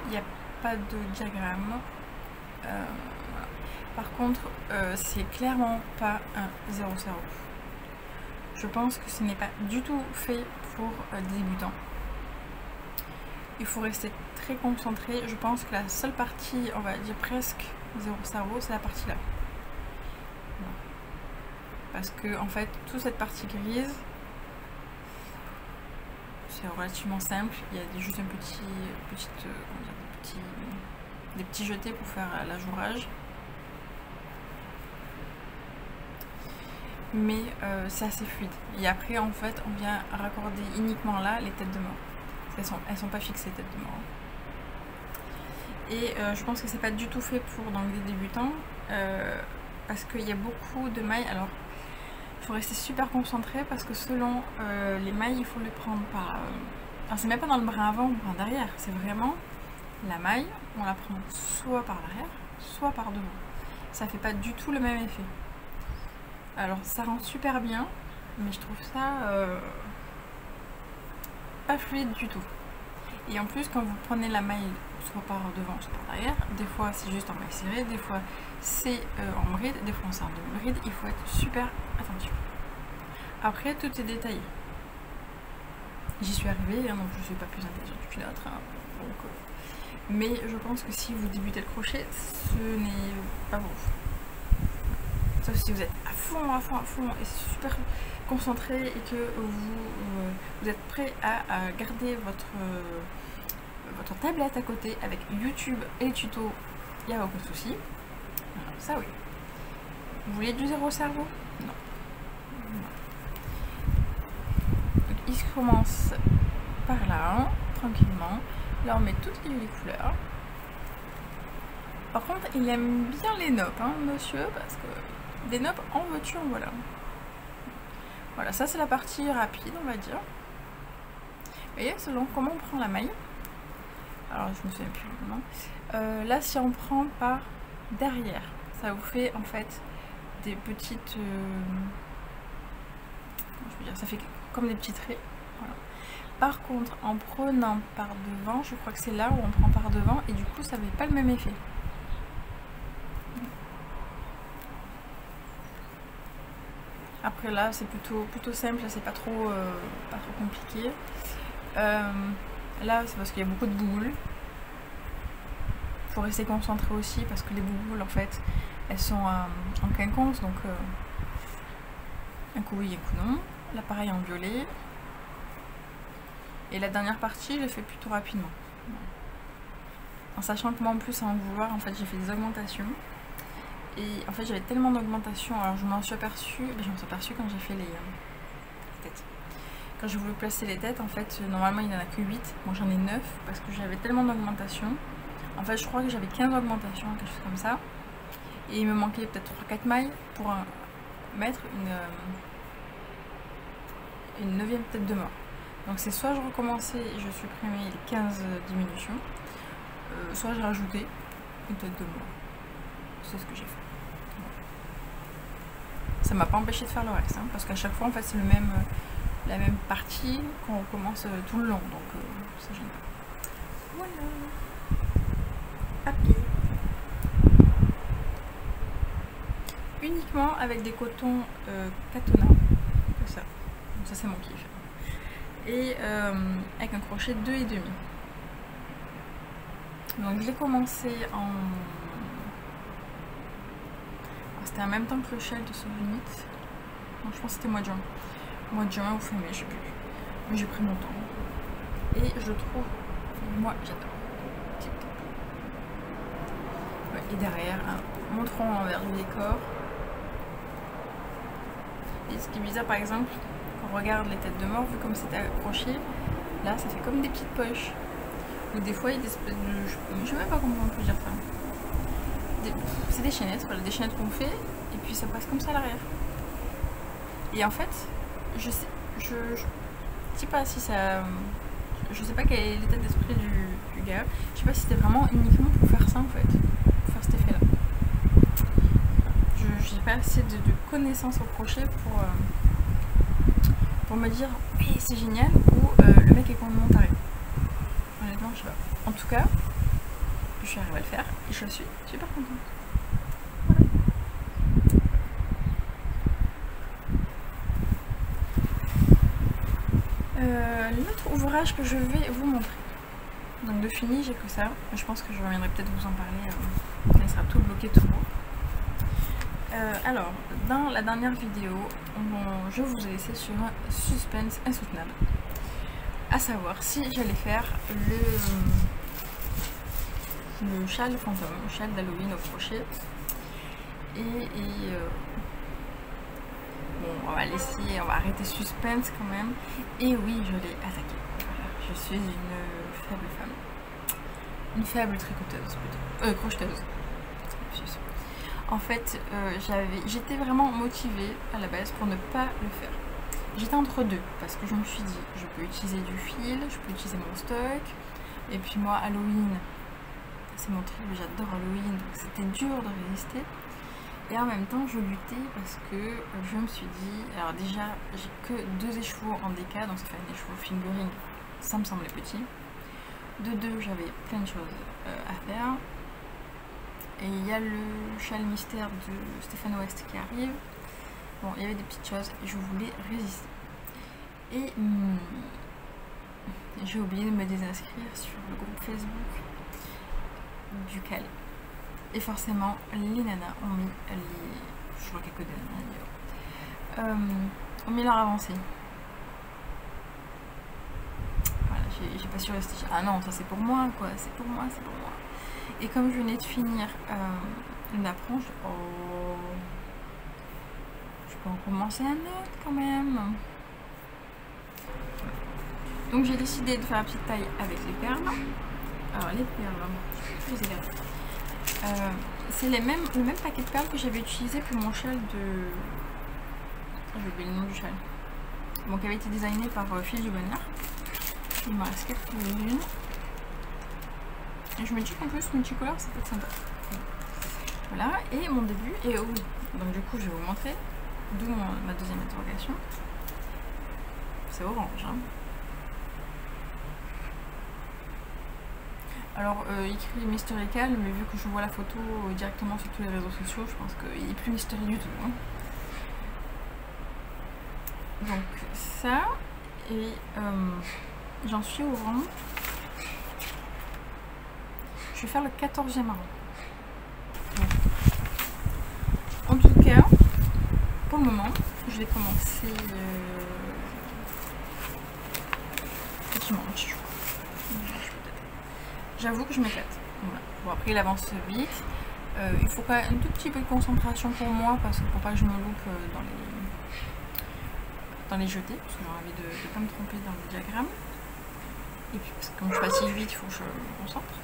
Il n'y a pas de diagramme. Voilà. Par contre, c'est clairement pas un 0-0. Je pense que ce n'est pas du tout fait pour des débutants. Il faut rester très concentré. Je pense que la seule partie, on va dire presque 0-0, c'est la partie là. Voilà. Parce que en fait, toute cette partie grise, c'est relativement simple. Il y a juste des petits jetés pour faire l'ajourage. Mais c'est assez fluide. Et après, en fait, on vient raccorder uniquement là les têtes de mort. Elles sont pas fixées, têtes de mort. Et je pense que c'est pas du tout fait pour donc, des débutants. Parce qu'il y a beaucoup de mailles. Alors, il faut rester super concentré parce que selon les mailles, il faut les prendre par... Alors, c'est même pas dans le brin avant ou le brin derrière. C'est vraiment la maille, on la prend soit par l'arrière, soit par devant. Ça fait pas du tout le même effet. Alors ça rend super bien, mais je trouve ça pas fluide du tout. Et en plus, quand vous prenez la maille soit par devant, soit par derrière, des fois c'est juste en maille serrée, des fois c'est en bride, des fois c'est en demi-bride, il faut être super attentif. Après, tout est détaillé. J'y suis arrivée, hein, donc je suis pas plus intelligente qu'une autre. Hein, donc, mais je pense que si vous débutez le crochet, ce n'est pas pour vous. Sauf si vous êtes à fond et super concentré et que vous êtes prêt à garder votre tablette à côté avec YouTube et les tutos, il n'y a aucun souci. Ça oui. Vous voulez du zéro cerveau? Non. Donc il se commence par là, hein, tranquillement. Là on met toutes les couleurs. Par contre il aime bien les noppes, hein, monsieur, parce que des noppes en voiture, voilà. Voilà, ça c'est la partie rapide, on va dire. Vous voyez, selon comment on prend la maille. Alors je me souviens plus maintenant. Là si on prend par derrière, ça vous fait en fait des petites... je veux dire, ça fait comme des petits traits. Voilà. Par contre, en prenant par devant, je crois que c'est là où on prend par devant et du coup ça n'avait pas le même effet. Après là c'est plutôt simple, c'est pas trop compliqué. Là c'est parce qu'il y a beaucoup de bouboules. Faut rester concentré aussi parce que les bouboules en fait elles sont en quinconce, donc un coup oui, un coup non. Là pareil en violet. Et la dernière partie je l'ai fait plutôt rapidement. En sachant que moi en plus à en vouloir en fait j'ai fait des augmentations. Et en fait j'avais tellement d'augmentations, alors je m'en suis aperçue quand j'ai fait les têtes. Quand j'ai voulu placer les têtes, en fait normalement il n'y en a que 8, moi j'en ai 9 parce que j'avais tellement d'augmentations. En fait je crois que j'avais 15 augmentations, quelque chose comme ça. Et il me manquait peut-être 3-4 mailles pour mettre une 9e tête de mort. Donc c'est soit je recommençais et je supprimais les 15 diminutions, soit je rajoutais une tête de mort. C'est ce que j'ai fait. Ça m'a pas empêché de faire le reste, hein, parce qu'à chaque fois en fait c'est la même partie qu'on recommence tout le long, donc c'est génial. Voilà. Happy. Uniquement avec des cotons Katona, comme ça. Donc ça c'est mon kiff. Et avec un crochet 2,5. Donc je l'ai commencé en... C'était en même temps que le shell de Souvenir. Donc je pense que c'était mois de juin. Mois de juin ou fin mai, je sais plus. Mais j'ai pris mon temps. Et je trouve... Moi j'adore. Ouais, et derrière, un montrons envers le décor. Et ce qui est bizarre par exemple, quand on regarde les têtes de mort, vu comme c'était accroché, là ça fait comme des petites poches. Ou des fois il y a des espèces de... Je sais même pas comment on peut dire ça. C'est des chaînettes, voilà, des chaînettes qu'on fait, et puis ça passe comme ça à l'arrière. Et en fait, je sais pas si ça... Je sais pas quel est l'état d'esprit du gars. Je sais pas si c'était vraiment uniquement pour faire ça en fait. Pour faire cet effet là. J'ai pas assez de connaissances au crochet pour me dire oui c'est génial ou le mec est complètement taré. Honnêtement je sais pas. En tout cas, je suis arrivée à le faire et je suis super contente. Voilà. L'autre ouvrage que je vais vous montrer. Donc de fini j'ai que ça. Je pense que je reviendrai peut-être vous en parler quand il sera tout bloqué tout beau. Alors, dans la dernière vidéo, je vous ai laissé sur un suspense insoutenable. À savoir si j'allais faire le châle fantôme, le châle d'Halloween au crochet. Bon, on va laisser, on va arrêter suspense quand même. Et oui, je l'ai attaqué. Voilà, je suis une faible femme. Une faible tricoteuse plutôt. Crocheteuse. En fait, j'étais vraiment motivée à la base pour ne pas le faire. J'étais entre deux parce que je me suis dit, je peux utiliser du fil, je peux utiliser mon stock. Et puis moi, Halloween, c'est mon truc, j'adore Halloween, donc c'était dur de résister. Et en même temps, je luttais parce que je me suis dit, alors déjà, j'ai que 2 écheveaux en DK, donc ça fait un écheveau fingering ça me semblait petit. De deux, j'avais plein de choses à faire. Et il y a le châle mystère de Stéphane Ouest qui arrive. Bon, il y avait des petites choses et je voulais résister. Et j'ai oublié de me désinscrire sur le groupe Facebook du Cal. Et forcément, les nanas ont mis les... Je vois quelques nanas ont mis leur avancée. Voilà, j'ai pas su rester. Ah non, ça c'est pour moi, quoi. C'est pour moi, c'est pour moi. Et comme je venais de finir une approche, oh, je peux en commencer un autre quand même. Donc j'ai décidé de faire la petite taille avec les perles. Alors les perles, je les ai gardées. C'est le même paquet de perles que j'avais utilisé pour mon châle de... J'ai oublié le nom du châle. Bon, qui avait été designé par Fil du Bonheur. Il me reste quelques-unes. Et je me dis qu'en plus multicolore ça peut être sympa. Voilà, et mon début est où? Donc du coup je vais vous montrer. D'où ma deuxième interrogation. C'est orange. Hein. Alors écrit mystérical, mais vu que je vois la photo directement sur tous les réseaux sociaux, je pense qu'il est plus mystérieux du tout. Hein. Donc ça, et j'en suis au rang. Je vais faire le 14e rang. En tout cas, pour le moment, je vais commencer dimanche. J'avoue que je m'éclate. Voilà. Bon, après, il avance vite. Il faut quand même un tout petit peu de concentration pour moi, parce que pour pas que je me loupe dans les jetés, parce que j'ai envie de ne pas me tromper dans le diagramme. Et puis, parce que comme je fatigue vite, il faut que je me concentre.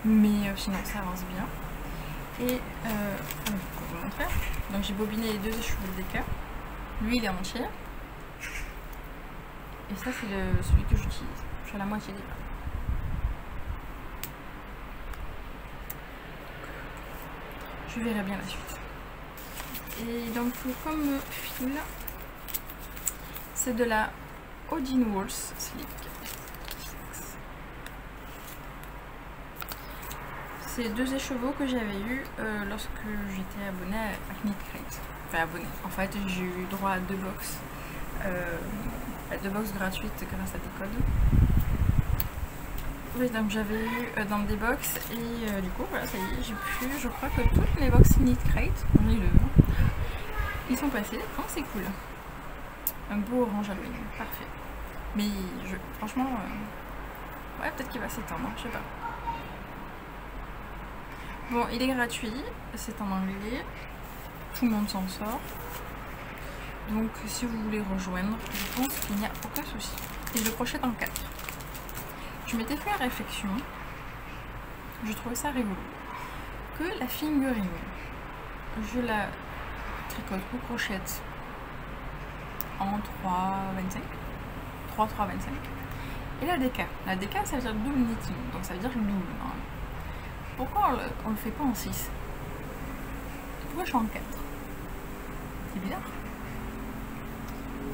Mais sinon, ça avance bien. Et pour vous montrer, donc j'ai bobiné les deux échevaux de DK. Lui, il est entier. Et ça, c'est celui que j'utilise. Je suis à la moitié des perles. Je verrai bien la suite. Et donc comme fil, c'est de la Odin Walls Slick. C'est deux écheveaux que j'avais eu lorsque j'étais abonnée à Knit Crate. Enfin abonnée. En fait j'ai eu droit à 2 box. À 2 box gratuites grâce à des codes. Oui, donc j'avais eu dans des box et du coup voilà, ça y est, j'ai pu, je crois que toutes les box Knit Crate, on les le ils sont passés, donc c'est cool. Un beau orange Halloween, parfait. Mais franchement, ouais, peut-être qu'il va s'étendre, je sais pas. Bon, il est gratuit, c'est en anglais, tout le monde s'en sort. Donc si vous voulez rejoindre, je pense qu'il n'y a aucun souci. Et je le crochette en 4. Je m'étais fait la réflexion, je trouvais ça rigolo, que la fingering, je la tricote ou crochette en 3,25, 3,25. Et la DK ça veut dire double knitting, donc ça veut dire le double. Hein. Pourquoi on le fait pas en 6? Pourquoi je suis en 4? C'est bizarre.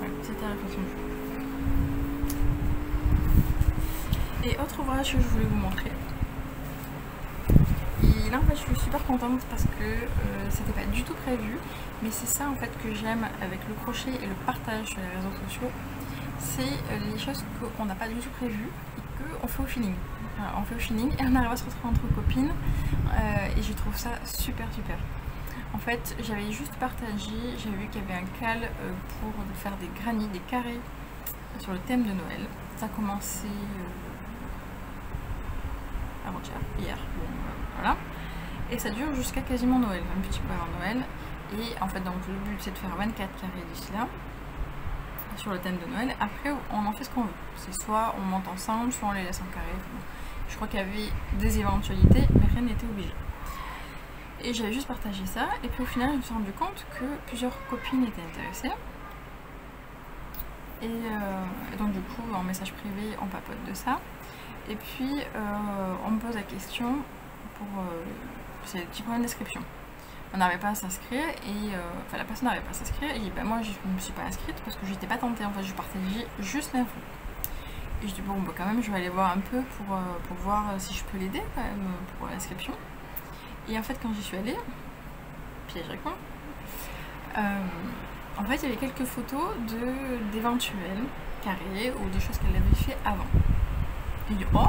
Ouais, c'était la réflexion. Et autre ouvrage que je voulais vous montrer. Et là en fait je suis super contente parce que c'était pas du tout prévu. Mais c'est ça en fait que j'aime avec le crochet et le partage sur les réseaux sociaux. C'est les choses qu'on n'a pas du tout prévues et qu'on fait au feeling. Alors, on fait au feeling et on arrive à se retrouver entre copines. Et je trouve ça super. En fait j'avais juste partagé, j'ai vu qu'il y avait un cal pour faire des granits, des carrés sur le thème de Noël. Ça a commencé avant-hier, hier, bon, voilà. Et ça dure jusqu'à quasiment Noël, un petit peu avant Noël. Et en fait donc le but c'est de faire 24 carrés d'ici là, sur le thème de Noël. Après on en fait ce qu'on veut. C'est soit on monte ensemble, soit on les laisse en carré. Je crois qu'il y avait des éventualités, mais rien n'était obligé. Et j'avais juste partagé ça, et puis au final je me suis rendu compte que plusieurs copines étaient intéressées. Et donc du coup en message privé on papote de ça. Et puis on me pose la question pour... c'est des petits points de description. on n'arrivait pas à s'inscrire et enfin la personne n'arrivait pas à s'inscrire et ben moi je ne me suis pas inscrite parce que j'étais pas tentée, en fait je partageais juste l'info. Et je dis bon bah quand même je vais aller voir un peu pour voir si je peux l'aider quand même pour l'inscription. Et en fait quand j'y suis allée, piège répond, en fait il y avait quelques photos d'éventuels carrés ou des choses qu'elle avait fait avant. Et je dis oh,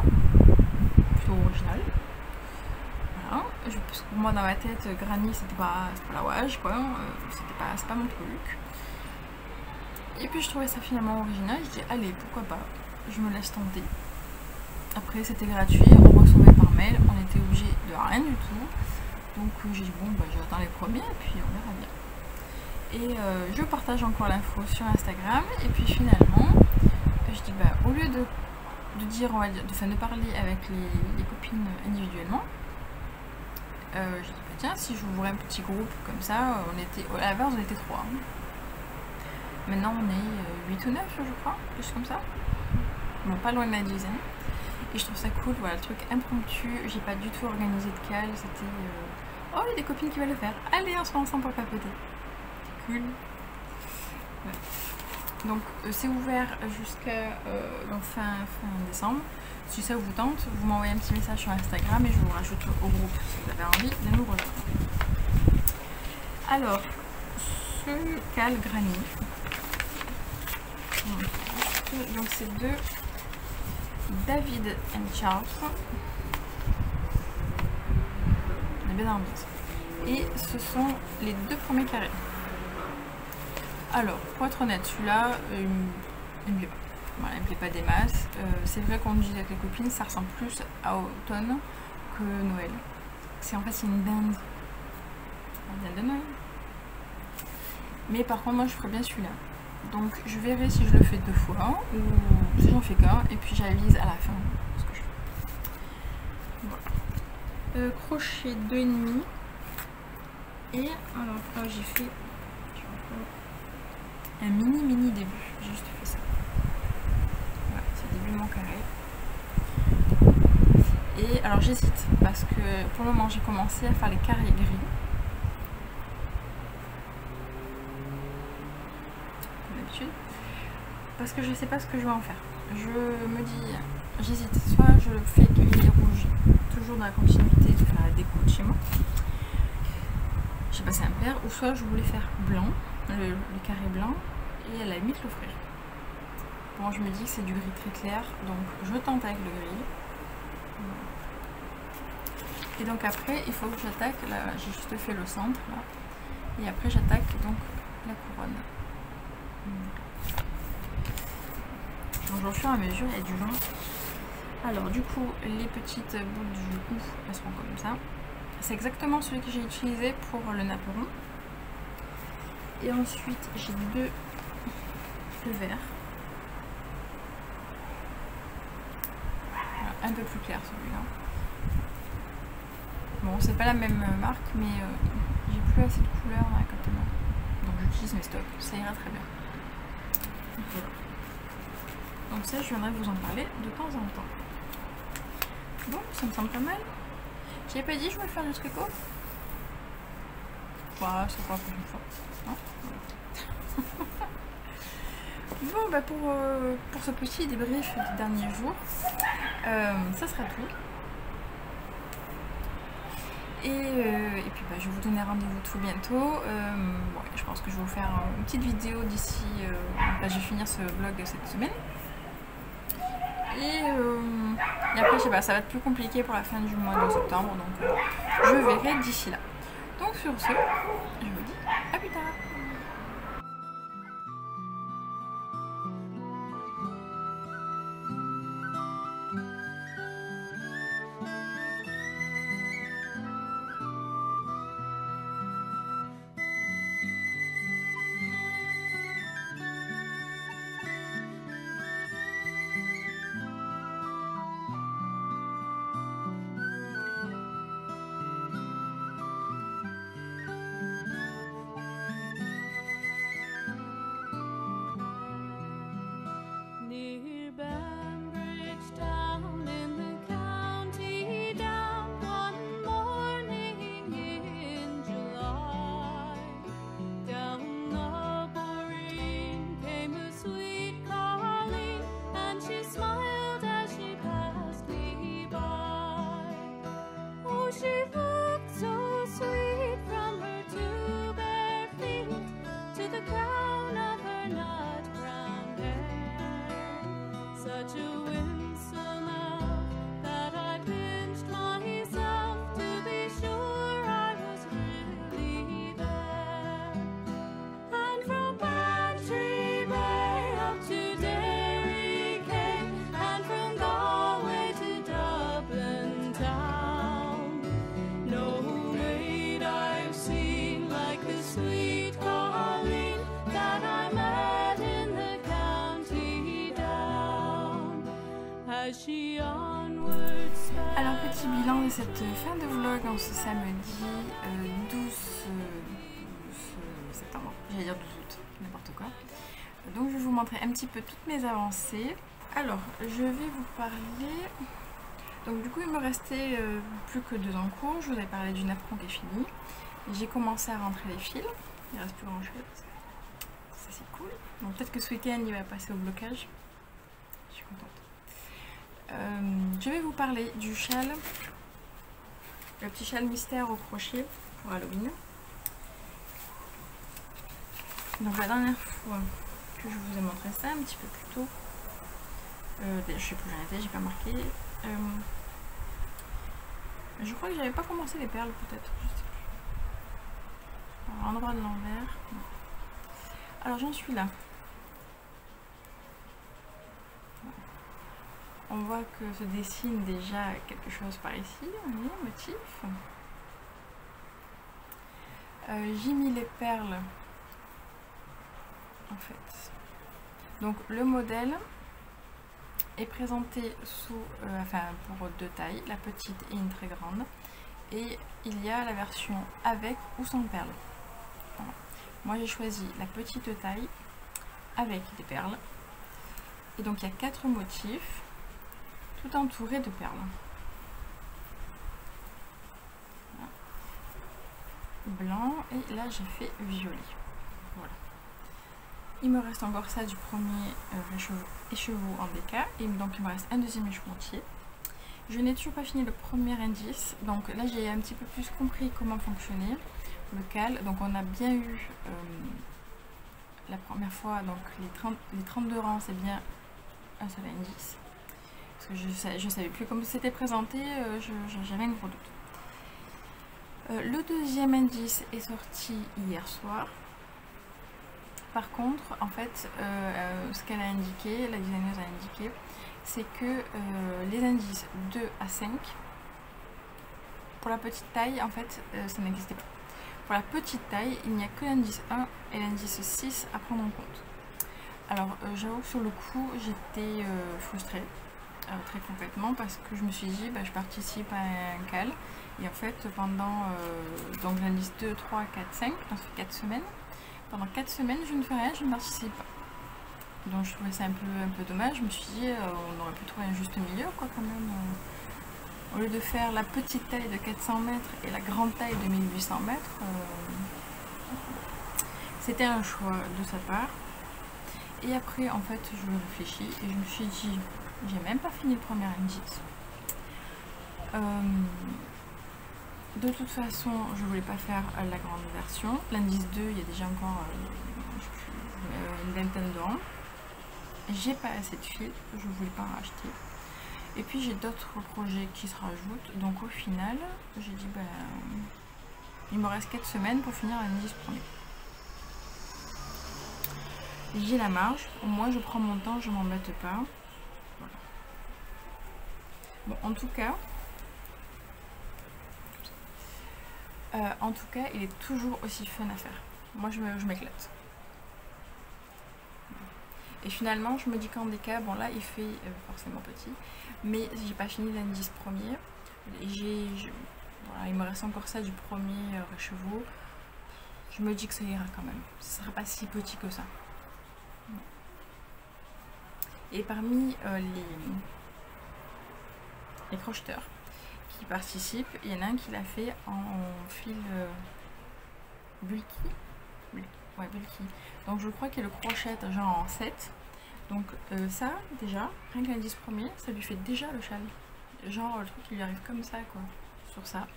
plutôt original. Voilà. Parce que pour moi dans ma tête Granny c'était pas la wage quoi, c'est pas mon truc. Et puis je trouvais ça finalement original, je dis allez pourquoi pas, je me laisse tenter. Après c'était gratuit, on recevait par mail, on était obligé de rien du tout. Donc j'ai dit bon bah j'attends les premiers et puis on verra bien. Et je partage encore l'info sur Instagram et puis finalement je dis bah au lieu de dire, on va dire, de parler avec les copines individuellement, je dis bah tiens si j'ouvrais un petit groupe comme ça, à la base on était 3. Hein. Maintenant on est 8 ou 9 je crois, juste comme ça. Bon pas loin de la dizaine. Et je trouve ça cool, voilà, le truc impromptu, j'ai pas du tout organisé de cale, c'était oh il y a des copines qui veulent le faire, allez on se met ensemble pour papoter. C'est cool. Ouais. Donc c'est ouvert jusqu'à fin décembre. Si ça vous tente, vous m'envoyez un petit message sur Instagram et je vous rajoute au groupe si vous avez envie de nous rejoindre. Alors, ce cal Granny. Donc c'est de David & Charles. On est bien ambiance. Et ce sont les 2 premiers carrés. Alors, pour être honnête, celui-là, il me plaît pas. Voilà, il me plaît pas des masses. C'est vrai qu'on dit avec les copines, ça ressemble plus à automne que Noël. En fait, c'est une dinde. Une dinde de Noël. Mais par contre, moi, je ferais bien celui-là. Donc, je verrai si je le fais 2 fois ou si j'en fais qu'un. Et puis, j'avise à la fin ce que je fais. Voilà. Crochet 2,5. Et alors, là, j'ai fait un mini début, j'ai juste fait ça. Voilà, c'est le début de mon carré. Et alors j'hésite parce que pour le moment j'ai commencé à faire les carrés gris. Comme d'habitude. Parce que je sais pas ce que je vais en faire. Je me dis, j'hésite, soit je fais gris et rouge, toujours dans la continuité de faire la déco de chez moi. J'ai passé un paire, ou soit je voulais faire blanc. Le carré blanc et à la limite l'offrir. Bon, je me dis que c'est du gris très clair, donc je tente avec le gris. Et donc après, il faut que j'attaque, là j'ai juste fait le centre, là. Et après j'attaque donc la couronne. Donc au fur et à mesure, il y a du long. Alors du coup, les petites boules du cou, elles seront comme ça. C'est exactement celui que j'ai utilisé pour le napperon. Et ensuite, j'ai 2 verts. Voilà, un peu plus clair celui-là. Bon, c'est pas la même marque, mais j'ai plus assez de couleurs là actuellement. Donc j'utilise mes stocks, ça ira très bien. Voilà. Donc ça, je viendrai vous en parler de temps en temps. Bon, ça me semble pas mal. J'avais pas dit que je voulais faire du tricot. Voilà, c'est pour la prochaine fois. Non, voilà. Bon, bah pour ce petit débrief du dernier jour, ça sera tout. Et puis bah, je vais vous donner rendez-vous tout bientôt. Bon, je pense que je vais vous faire une petite vidéo d'ici. Bah, je vais finir ce vlog cette semaine. Et après, je sais pas, ça va être plus compliqué pour la fin du mois de septembre. Donc je verrai d'ici là. Donc sur ce, je vous dis à plus tard. Alors petit bilan de cette fin de vlog en ce samedi 12 septembre, j'allais dire 12 août, n'importe quoi. Donc je vais vous montrer un petit peu toutes mes avancées. Alors je vais vous parler, donc du coup il me restait plus que 2 en cours. Je vous avais parlé du napperon qui est fini. J'ai commencé à rentrer les fils, il ne reste plus grand chose, ça c'est cool. Donc peut-être que ce week-end il va passer au blocage, je suis contente. Je vais vous parler du châle, le petit châle mystère au crochet pour Halloween. Donc la dernière fois que je vous ai montré ça, un petit peu plus tôt, je sais plus où j'en étais, j'ai pas marqué. Je crois que j'avais pas commencé les perles peut-être, je sais plus. Alors, l'endroit de l'envers. Alors j'en suis là. On voit que se dessine déjà quelque chose par ici, oui, motif. J'ai mis les perles, en fait. Donc le modèle est présenté sous, pour 2 tailles, la petite et une très grande. Et il y a la version avec ou sans perles. Voilà. Moi j'ai choisi la petite taille avec des perles. Et donc il y a 4 motifs, tout entouré de perles. Voilà. Blanc, et là j'ai fait violet. Voilà. Il me reste encore ça du premier écheveau en déca, et donc il me reste un deuxième écheveauentier. Je n'ai toujours pas fini le premier indice, donc là j'ai un petit peu plus compris comment fonctionnait le cal. Donc on a bien eu la première fois, donc les 32 rangs c'est bien un seul indice. Parce que je savais plus comment c'était présenté, j'avais un gros doute. Le deuxième indice est sorti hier soir. Par contre, en fait, ce qu'elle a indiqué, la designeuse a indiqué, c'est que les indices 2 à 5, pour la petite taille, en fait, ça n'existait pas. Pour la petite taille, il n'y a que l'indice 1 et l'indice 6 à prendre en compte. Alors, j'avoue que sur le coup, j'étais frustrée. Très complètement, parce que je me suis dit je participe à un cal, et en fait pendant donc l'indice 2, 3, 4, 5, ça fait 4 semaines, pendant 4 semaines je ne fais rien, je ne participe pas. Donc je trouvais ça un peu dommage. Je me suis dit on aurait pu trouver un juste milieu quoi quand même, au lieu de faire la petite taille de 400 mètres et la grande taille de 1800 mètres. C'était un choix de sa part. Et après en fait je réfléchis et je me suis dit, j'ai même pas fini le premier indice. De toute façon, je voulais pas faire la grande version. L'indice 2, il y a déjà encore une vingtaine de rangs. J'ai pas assez de fils, je voulais pas en racheter. Et puis j'ai d'autres projets qui se rajoutent. Donc au final, j'ai dit il me reste 4 semaines pour finir l'indice premier. J'ai la marge, au moins je prends mon temps, je m'embête pas. Voilà. Bon, en tout cas, il est toujours aussi fun à faire. Moi, je m'éclate. Et finalement, je me dis qu'en déca, bon là, il fait forcément petit, mais j'ai pas fini l'indice premier. Voilà, il me reste encore ça du premier écheveau. Je me dis que ça ira quand même. Ce sera pas si petit que ça. Et parmi les crocheteurs qui participent, il y en a un qui l'a fait en fil bulky. Ouais, bulky. Donc je crois qu'il le crochette genre en 7. Donc ça, déjà, rien que l'indice premier, ça lui fait déjà le châle. Genre le truc qui lui arrive comme ça, quoi, sur ça.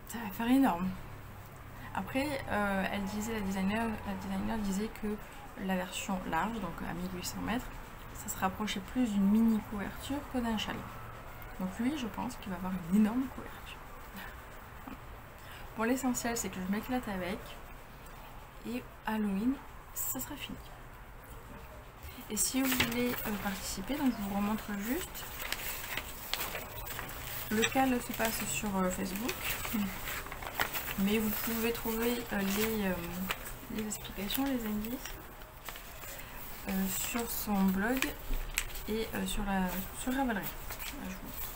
Ça va faire énorme. Après, elle disait, la designer disait que la version large, donc à 1800 mètres, ça se rapprochait plus d'une mini couverture que d'un châle. Donc lui, je pense qu'il va avoir une énorme couverture. Bon, l'essentiel, c'est que je m'éclate avec. Et Halloween, ça sera fini. Et si vous voulez participer, donc je vous remontre juste. Le cal se passe sur Facebook. Mais vous pouvez trouver les explications, les indices sur son blog et sur Ravelry. Là, je vous montre.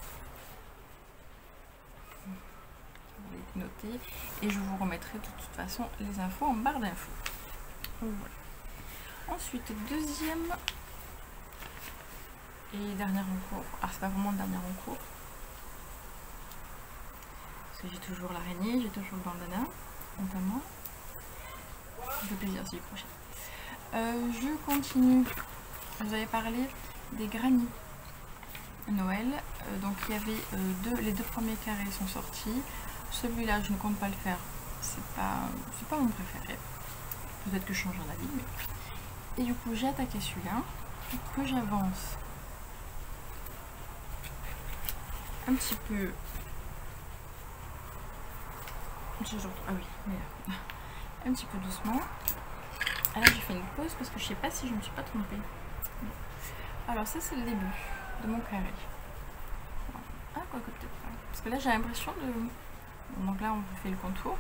Vous pouvez noter et je vous remettrai de toute façon les infos en barre d'infos. Voilà. Ensuite, deuxième et dernier en cours. Alors c'est pas vraiment le dernier en cours. Parce que j'ai toujours l'araignée, j'ai toujours le bandana, notamment. Ça fait plaisir, c'est du crochet. Je continue. Je vous avais parlé des granits Noël. Donc il y avait les deux premiers carrés sont sortis. Celui-là, je ne compte pas le faire. C'est pas mon préféré. Peut-être que je change d'avis. Mais... Et du coup, j'ai attaqué celui-là. Que j'avance un petit peu. Ah oui, mais un petit peu doucement. Alors j'ai fait une pause parce que je sais pas si je me suis pas trompée. Alors ça c'est le début de mon carré. Ah quoi que peut-être pas. Parce que là j'ai l'impression de... Donc là on fait le contour.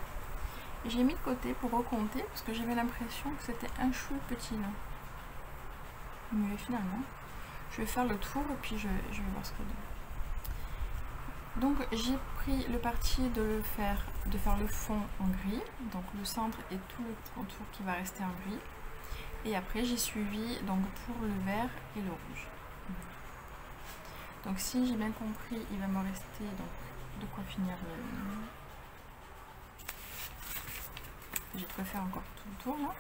Et j'ai mis de côté pour recompter parce que j'avais l'impression que c'était un chou petit là. Mais finalement, je vais faire le tour et puis je vais voir ce que donne. Donc j'ai pris le parti de faire le fond en gris, donc le centre et tout le contour qui va rester en gris. Et après j'ai suivi donc pour le vert et le rouge. Donc si j'ai bien compris, il va me rester donc de quoi finir j'ai de quoi faire encore tout le tour là.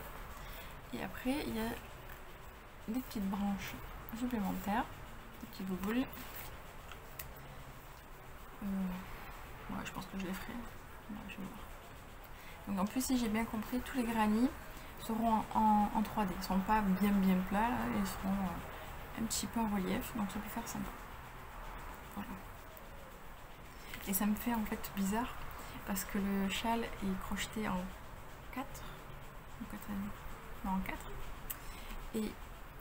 Et après il y a des petites branches supplémentaires, des petits bouboules. Ouais, je pense que je les ferai. Ouais, je vais voir. Donc en plus, si j'ai bien compris, tous les granits seront en 3D. Ils ne seront pas bien plats, là, ils seront un petit peu en relief, donc ça peut faire sympa. Voilà. Et ça me fait en fait bizarre parce que le châle est crocheté en 4 ou 4 années. Non, en 4. Et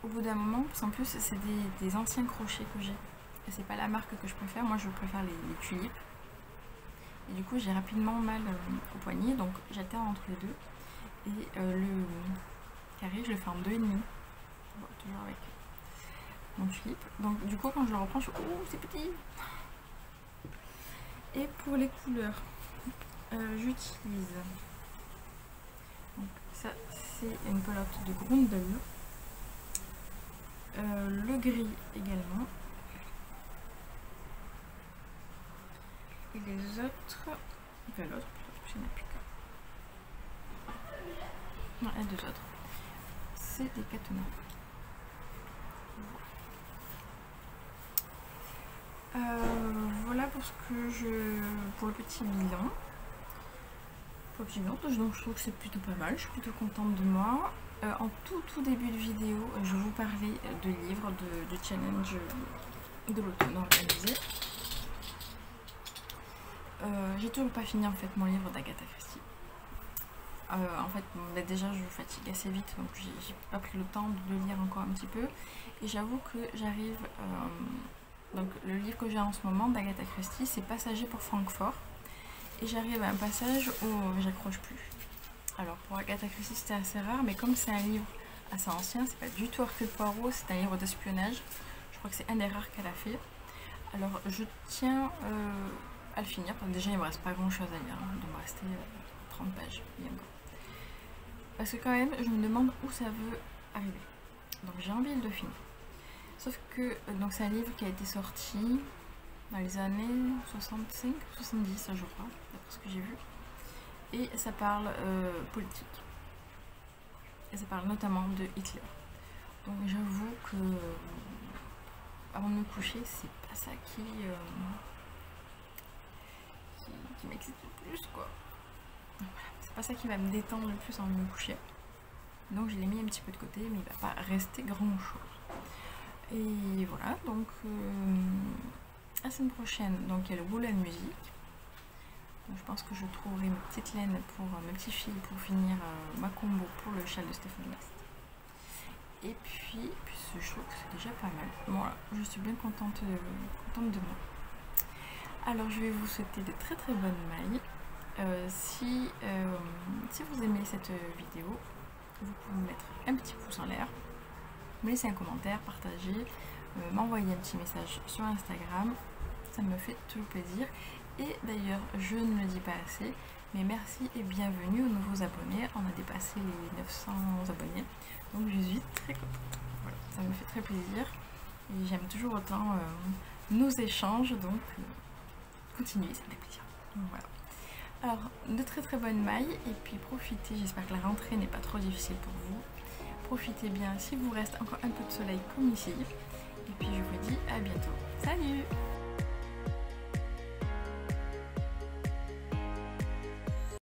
au bout d'un moment, parce qu'en plus c'est des anciens crochets que j'ai. Et c'est pas la marque que je préfère, moi je préfère les tulipes. Et du coup j'ai rapidement mal au poignet, donc j'alterne entre les deux. Et le carré je le fais en 2,5. Bon, toujours avec mon tulipe. Donc du coup quand je le reprends, je suis oh c'est petit. Et pour les couleurs, j'utilise donc ça c'est une pelote de Grundel. Le gris également. Et les autres, enfin l'autre, je n'ai plus qu'un. Non, les deux autres, c'est des cadenas. Voilà pour ce que pour le petit bilan. Donc je trouve que c'est plutôt pas mal, je suis plutôt contente de moi. En tout début de vidéo, je vous parlais de livres, de challenge de l'automne organisé. J'ai toujours pas fini en fait mon livre d'Agatha Christie. En fait, bon, déjà je fatigue assez vite, donc j'ai pas pris le temps de le lire encore un petit peu. Et j'avoue que j'arrive... donc le livre que j'ai en ce moment d'Agatha Christie, c'est Passager pour Francfort. Et j'arrive à un passage où j'accroche plus. Alors pour Agatha Christie c'était assez rare, mais comme c'est un livre assez ancien, c'est pas du tout Hercule Poirot, c'est un livre d'espionnage. Je crois que c'est un des rares qu'elle a fait. Alors je tiens à le finir, parce que déjà il me reste pas grand chose à lire, hein. Il doit me rester 30 pages. Parce que quand même je me demande où ça veut arriver. Donc j'ai envie de le finir. Sauf que donc c'est un livre qui a été sorti dans les années 65, 70 je crois, d'après ce que j'ai vu. Et ça parle politique. Et ça parle notamment de Hitler. Donc j'avoue que avant de me coucher, c'est pas ça qui m'excite le plus quoi. Voilà. C'est pas ça qui va me détendre le plus avant de me coucher. Donc je l'ai mis un petit peu de côté, mais il va pas rester grand chose. Et voilà, donc la semaine prochaine, donc il y a le Wool & Music. Donc, je pense que je trouverai mes petites laines pour mes petits fils pour finir ma combo pour le châle de Stéphanie Bast. Et puis je trouve que c'est déjà pas mal. Voilà, je suis bien contente de moi. Alors je vais vous souhaiter de très bonnes mailles. Si vous aimez cette vidéo, vous pouvez me mettre un petit pouce en l'air, me laisser un commentaire, partager, m'envoyer un petit message sur Instagram, ça me fait toujours plaisir. Et d'ailleurs, je ne le dis pas assez, mais merci et bienvenue aux nouveaux abonnés. On a dépassé les 900 abonnés, donc je suis très contente. Voilà, ça me fait très plaisir et j'aime toujours autant nos échanges, donc continuez, ça me fait plaisir. Donc, voilà. Alors, de très bonnes mailles et puis profitez, j'espère que la rentrée n'est pas trop difficile pour vous. Profitez bien s'il vous reste encore un peu de soleil comme ici. Et puis je vous dis à bientôt. Salut!